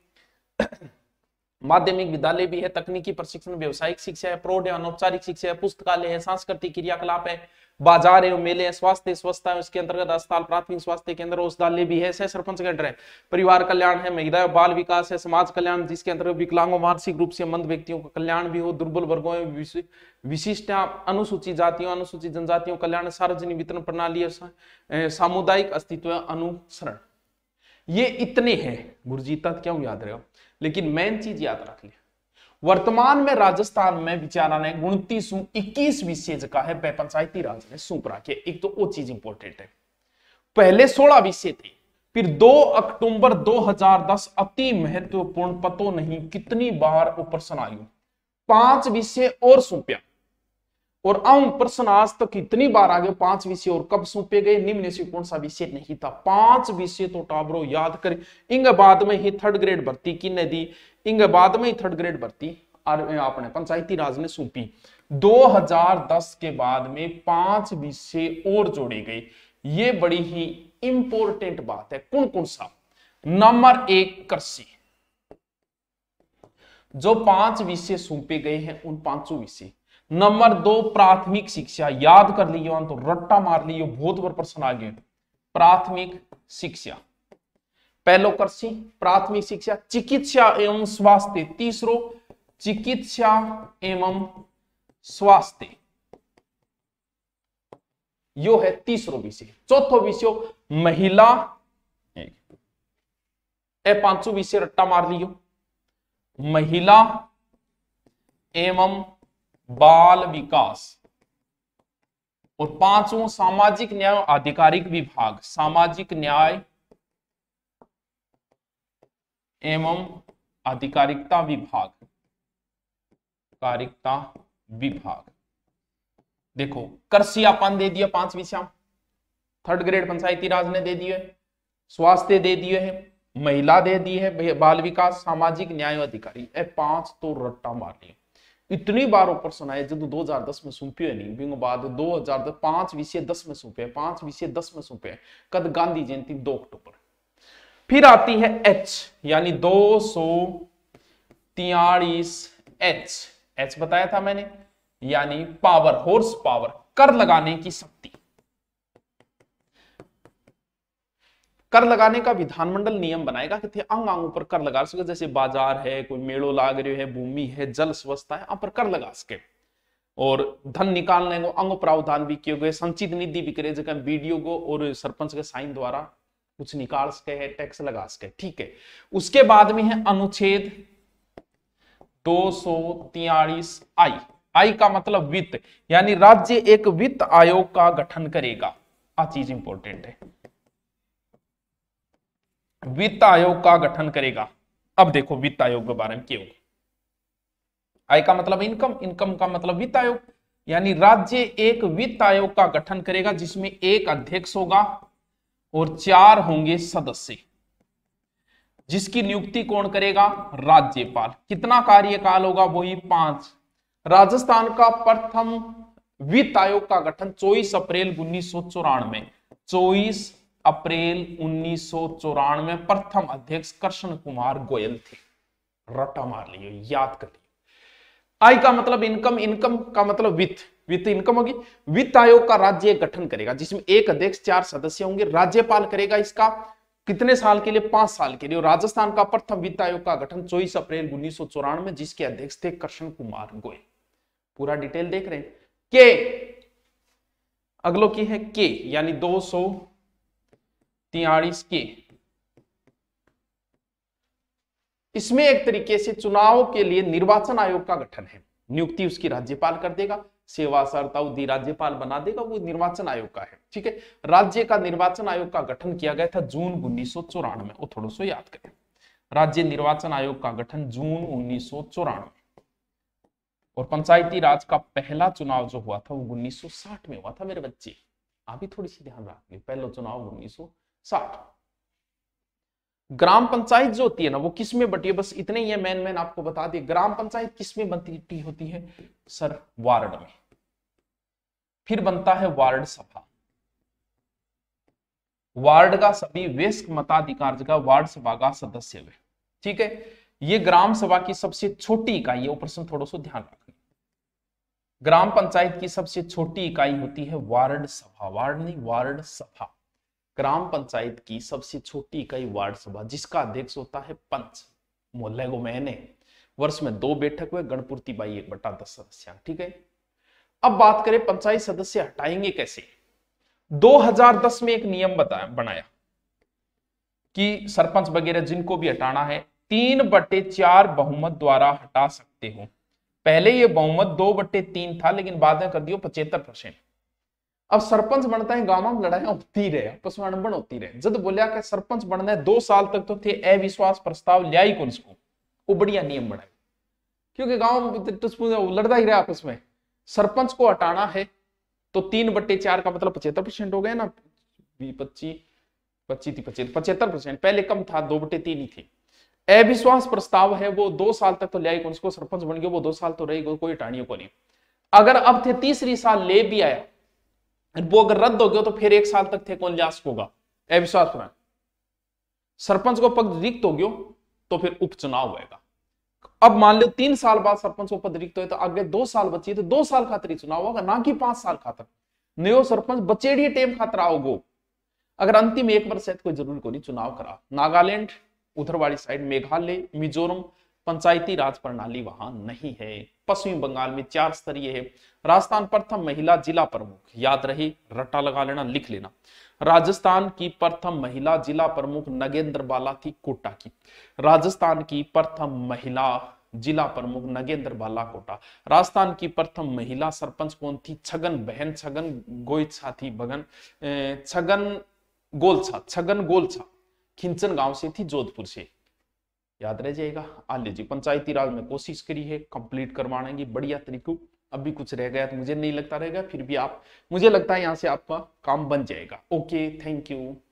विद्यालय भी है, तकनीकी प्रशिक्षण, व्यावसायिक शिक्षा है, प्रौढ़ या अनौपचारिक शिक्षा है, पुस्तकालय है, सांस्कृतिक क्रियाकलाप है, बाजार एवं मेले है, स्वास्थ्य स्वच्छता है, उसके अंतर्गत अस्पताल, प्राथमिक स्वास्थ्य केंद्र, औषधालय भी है, सह सरपंच केंद्र है, परिवार कल्याण है, महिला बाल विकास है, समाज कल्याण जिसके अंतर्गत विकलांगों, मानसिक रूप से मंद व्यक्तियों का कल्याण भी हो, दुर्बल वर्गों में विशिष्ट अनुसूचित जातियों, अनुसूचित जनजातियों कल्याण, सार्वजनिक वितरण प्रणाली, सामुदायिक अस्तित्व अनुसरण। ये इतने हैं गुरुजी, तक क्यों याद रहेगा, लेकिन मेन चीज याद रख ले, वर्तमान में राजस्थान में विचारा ने 21 विषय का है पंचायती राज ने सौंप रखे। एक तो वो चीज इंपॉर्टेंट है, पहले 16 विषय थे, फिर 2 अक्टूबर 2010 अति महत्वपूर्ण, पतो नहीं कितनी बार प्रश्न आयु, 5 विषय और सौंपया, और प्रश्न आज तक कितनी बार आ गए, 5 विषय और कब सौंपे गए, निम्न से कौन सा विषय नहीं था, 5 विषय तो टाबरो याद करें। इंग बाद में ही 3rd ग्रेड भर्ती किन्ने दी, इंग बाद में ही 3rd ग्रेड भर्ती आपने पंचायती राज ने सौंपी। 2010 के बाद में 5 विषय और जोड़े गए, ये बड़ी ही इंपॉर्टेंट बात है। कौन कौन सा, नंबर 1 कृषि, जो 5 विषय सौंपे गए हैं उन 5 विषय। नंबर 2 प्राथमिक शिक्षा, याद कर लियो तो रट्टा मार लियो, बहुत बार प्रश्न आ गए, प्राथमिक शिक्षा, पहलो कृषि, प्राथमिक शिक्षा, चिकित्सा एवं स्वास्थ्य, तीसरो चिकित्सा एवं स्वास्थ्य, यो है तीसरो विषय। चौथो विषय महिला, ए 5 विषय रट्टा मार लियो, महिला एवं बाल विकास, और 5वां सामाजिक न्याय आधिकारिक विभाग, सामाजिक न्याय एवं आधिकारिकता विभाग, कारिकता विभाग। देखो कृषि अपन दे दिया 5 विषय, 3rd ग्रेड पंचायती राज ने दे दिए, स्वास्थ्य दे दिए है, महिला दे दी है, बाल विकास, सामाजिक न्याय अधिकारी, 5 तो रट्टा मार लिया। इतनी बार ऊपर सुनाए जब 2010 में सौंपे नहीं, बिंग बाद 2010 5 विषय 10 में सौंपे, 5 विषय 10 में सौंपे, कद गांधी जयंती 2 अक्टूबर। फिर आती है एच, यानी 243 एच बताया था मैंने, यानी पावर, हॉर्स पावर, कर लगाने की शक्ति। कर लगाने का विधानमंडल नियम बनाएगा कि अंग अंग पर कर लगा सके, जैसे बाजार है, कोई मेड़ो लाग रहे है, भूमि है, जल स्वच्छता है, यहाँ पर कर लगा सके। और धन निकालने को अंग प्रावधान भी किए गए, संचित निधि भी करे, जगह बीडीओ को और सरपंच के साइन द्वारा कुछ निकाल सके है, टैक्स लगा सके। ठीक है, उसके बाद में है अनुच्छेद 243 आई का मतलब वित्त, यानी राज्य एक वित्त आयोग का गठन करेगा। आ चीज इंपॉर्टेंट है, वित्त आयोग का गठन करेगा। अब देखो वित्त आयोग के बारे में क्यों, आई का मतलब इनकम, इनकम का मतलब वित्त आयोग। यानी राज्य एक वित्त आयोग का गठन करेगा जिसमें एक अध्यक्ष होगा और 4 होंगे सदस्य, जिसकी नियुक्ति कौन करेगा? राज्यपाल। कितना कार्यकाल होगा? वही 5। राजस्थान का प्रथम वित्त आयोग का गठन 24 अप्रैल 1994। 24 अप्रैल 1994 प्रथम अध्यक्ष कृष्ण कुमार गोयल थे। रट्टा मार लियो, याद कर लियो। आय का मतलब इनकम, इनकम का मतलब वित्त, वित्त इनकम होगी। वित्त आयोग का राज्य गठन करेगा जिसमें एक अध्यक्ष 4 सदस्य होंगे। राज्यपाल करेगा इसका कितने साल के लिए? 5 साल के लिए। राजस्थान का प्रथम वित्त आयोग का गठन 24 अप्रैल 1994 जिसके अध्यक्ष थे कृष्ण कुमार गोयल। पूरा डिटेल देख रहे हैं। के अगलो की है के, यानी 243 के। इसमें एक तरीके से चुनाव के लिए निर्वाचन आयोग का गठन है। नियुक्ति उसकी राज्यपाल कर देगा, सेवा शर्त अवधि राज्यपाल बना देगा, वो निर्वाचन आयोग का है। ठीक है, राज्य का निर्वाचन आयोग का गठन किया गया था जून 1994 में। वो थोड़ा सा याद करें, राज्य निर्वाचन आयोग का गठन जून 1994। और पंचायती राज का पहला चुनाव जो हुआ था वो 1960 में हुआ था मेरे बच्चे। आप भी थोड़ी सी ध्यान रखिए, पहला चुनाव 1960। ग्राम पंचायत जो होती है ना वो किस में बटी है? बस इतने ही है, मैन आपको बता दिए। ग्राम पंचायत किस में बनती होती है सर? वार्ड में। फिर बनता है वार्ड सभा। वार्ड का सभी वयस्क मताधिकार जगह वार्ड सभा का सदस्य हुए। ठीक है, ये ग्राम सभा की सबसे छोटी इकाई है। वो प्रश्न थोड़ा सा ध्यान रखना। ग्राम पंचायत की सबसे छोटी इकाई होती है वार्ड सभा। वार्ड नहीं, वार्ड सभा। ग्राम पंचायत की सबसे छोटी इकाई वार्ड सभा, जिसका अध्यक्ष होता है पंच। मोहल्ले को मैंने वर्ष में 2 बैठक हुए, गणपूर्ति बाई 1/10 सदस्य। ठीक है, अब बात करें पंचायत सदस्य हटाएंगे कैसे। 2010 में एक नियम बनाया कि सरपंच वगैरह जिनको भी हटाना है 3/4 बहुमत द्वारा हटा सकते हो। पहले ये बहुमत 2/3 था, लेकिन बाद में कर दियो 75%। अब सरपंच बनता है, गांव में लड़ाई होती रहे, आपस में अड़बड़ होती रहे। जब बोलिया कि सरपंच बनना है 2 साल तक तो थे अविश्वास प्रस्ताव लिया ही कौन को, वो बढ़िया नियम बनाए, क्योंकि गांव में लड़ता ही रहे आपस में। सरपंच को हटाना है तो 3/4 का मतलब 75% हो गया ना। 75%, पहले कम था, 2/3 ही थी। अविश्वास प्रस्ताव है वो 2 साल तक तो लिया कौन को, सरपंच बन गया वो 2 साल तो रहेगा, कोई हटानी को नहीं। अगर अब थे तीसरी साल ले भी आया, वो अगर रद्द हो गया तो फिर 1 साल तक थे कौन लिया होगा अविश्वास में। सरपंच को पद रिक्त हो गयो तो फिर उपचुनाव होगा। अब मान लो 3 साल बाद सरपंच को पद रिक्त हो तो आगे 2 साल बची तो 2 साल खातिर ही चुनाव होगा, ना कि 5 साल खातर। नयो सरपंच बचेड़ी टेम खातर आओगो। अगर अंतिम 1 वर्ष है तो कोई जरूरी को नहीं चुनाव करा। नागालैंड उधर वाली साइड, मेघालय, मिजोरम पंचायती राज प्रणाली वहां नहीं है। पश्चिम बंगाल में 4 स्तरीय है। राजस्थान प्रथम महिला जिला प्रमुख, याद रही, रट्टा लगा लेना, लिख लेना। राजस्थान की प्रथम महिला जिला प्रमुख नगेंद्र बाला थी कोटा की। राजस्थान की प्रथम महिला जिला प्रमुख नगेंद्र बाला कोटा। राजस्थान की प्रथम महिला सरपंच कौन थी? छगन बहन छगन गोइछा थी, छगन गोलछा खिंचन गांव से थी, जोधपुर से। याद रह जाएगा। आ लीजिए, पंचायती राज में कोशिश करी है कंप्लीट करवाने की बढ़िया तरीकों। अभी कुछ रह गया तो मुझे नहीं लगता रहेगा, फिर भी आप, मुझे लगता है यहां से आपका काम बन जाएगा। Okay, thank you.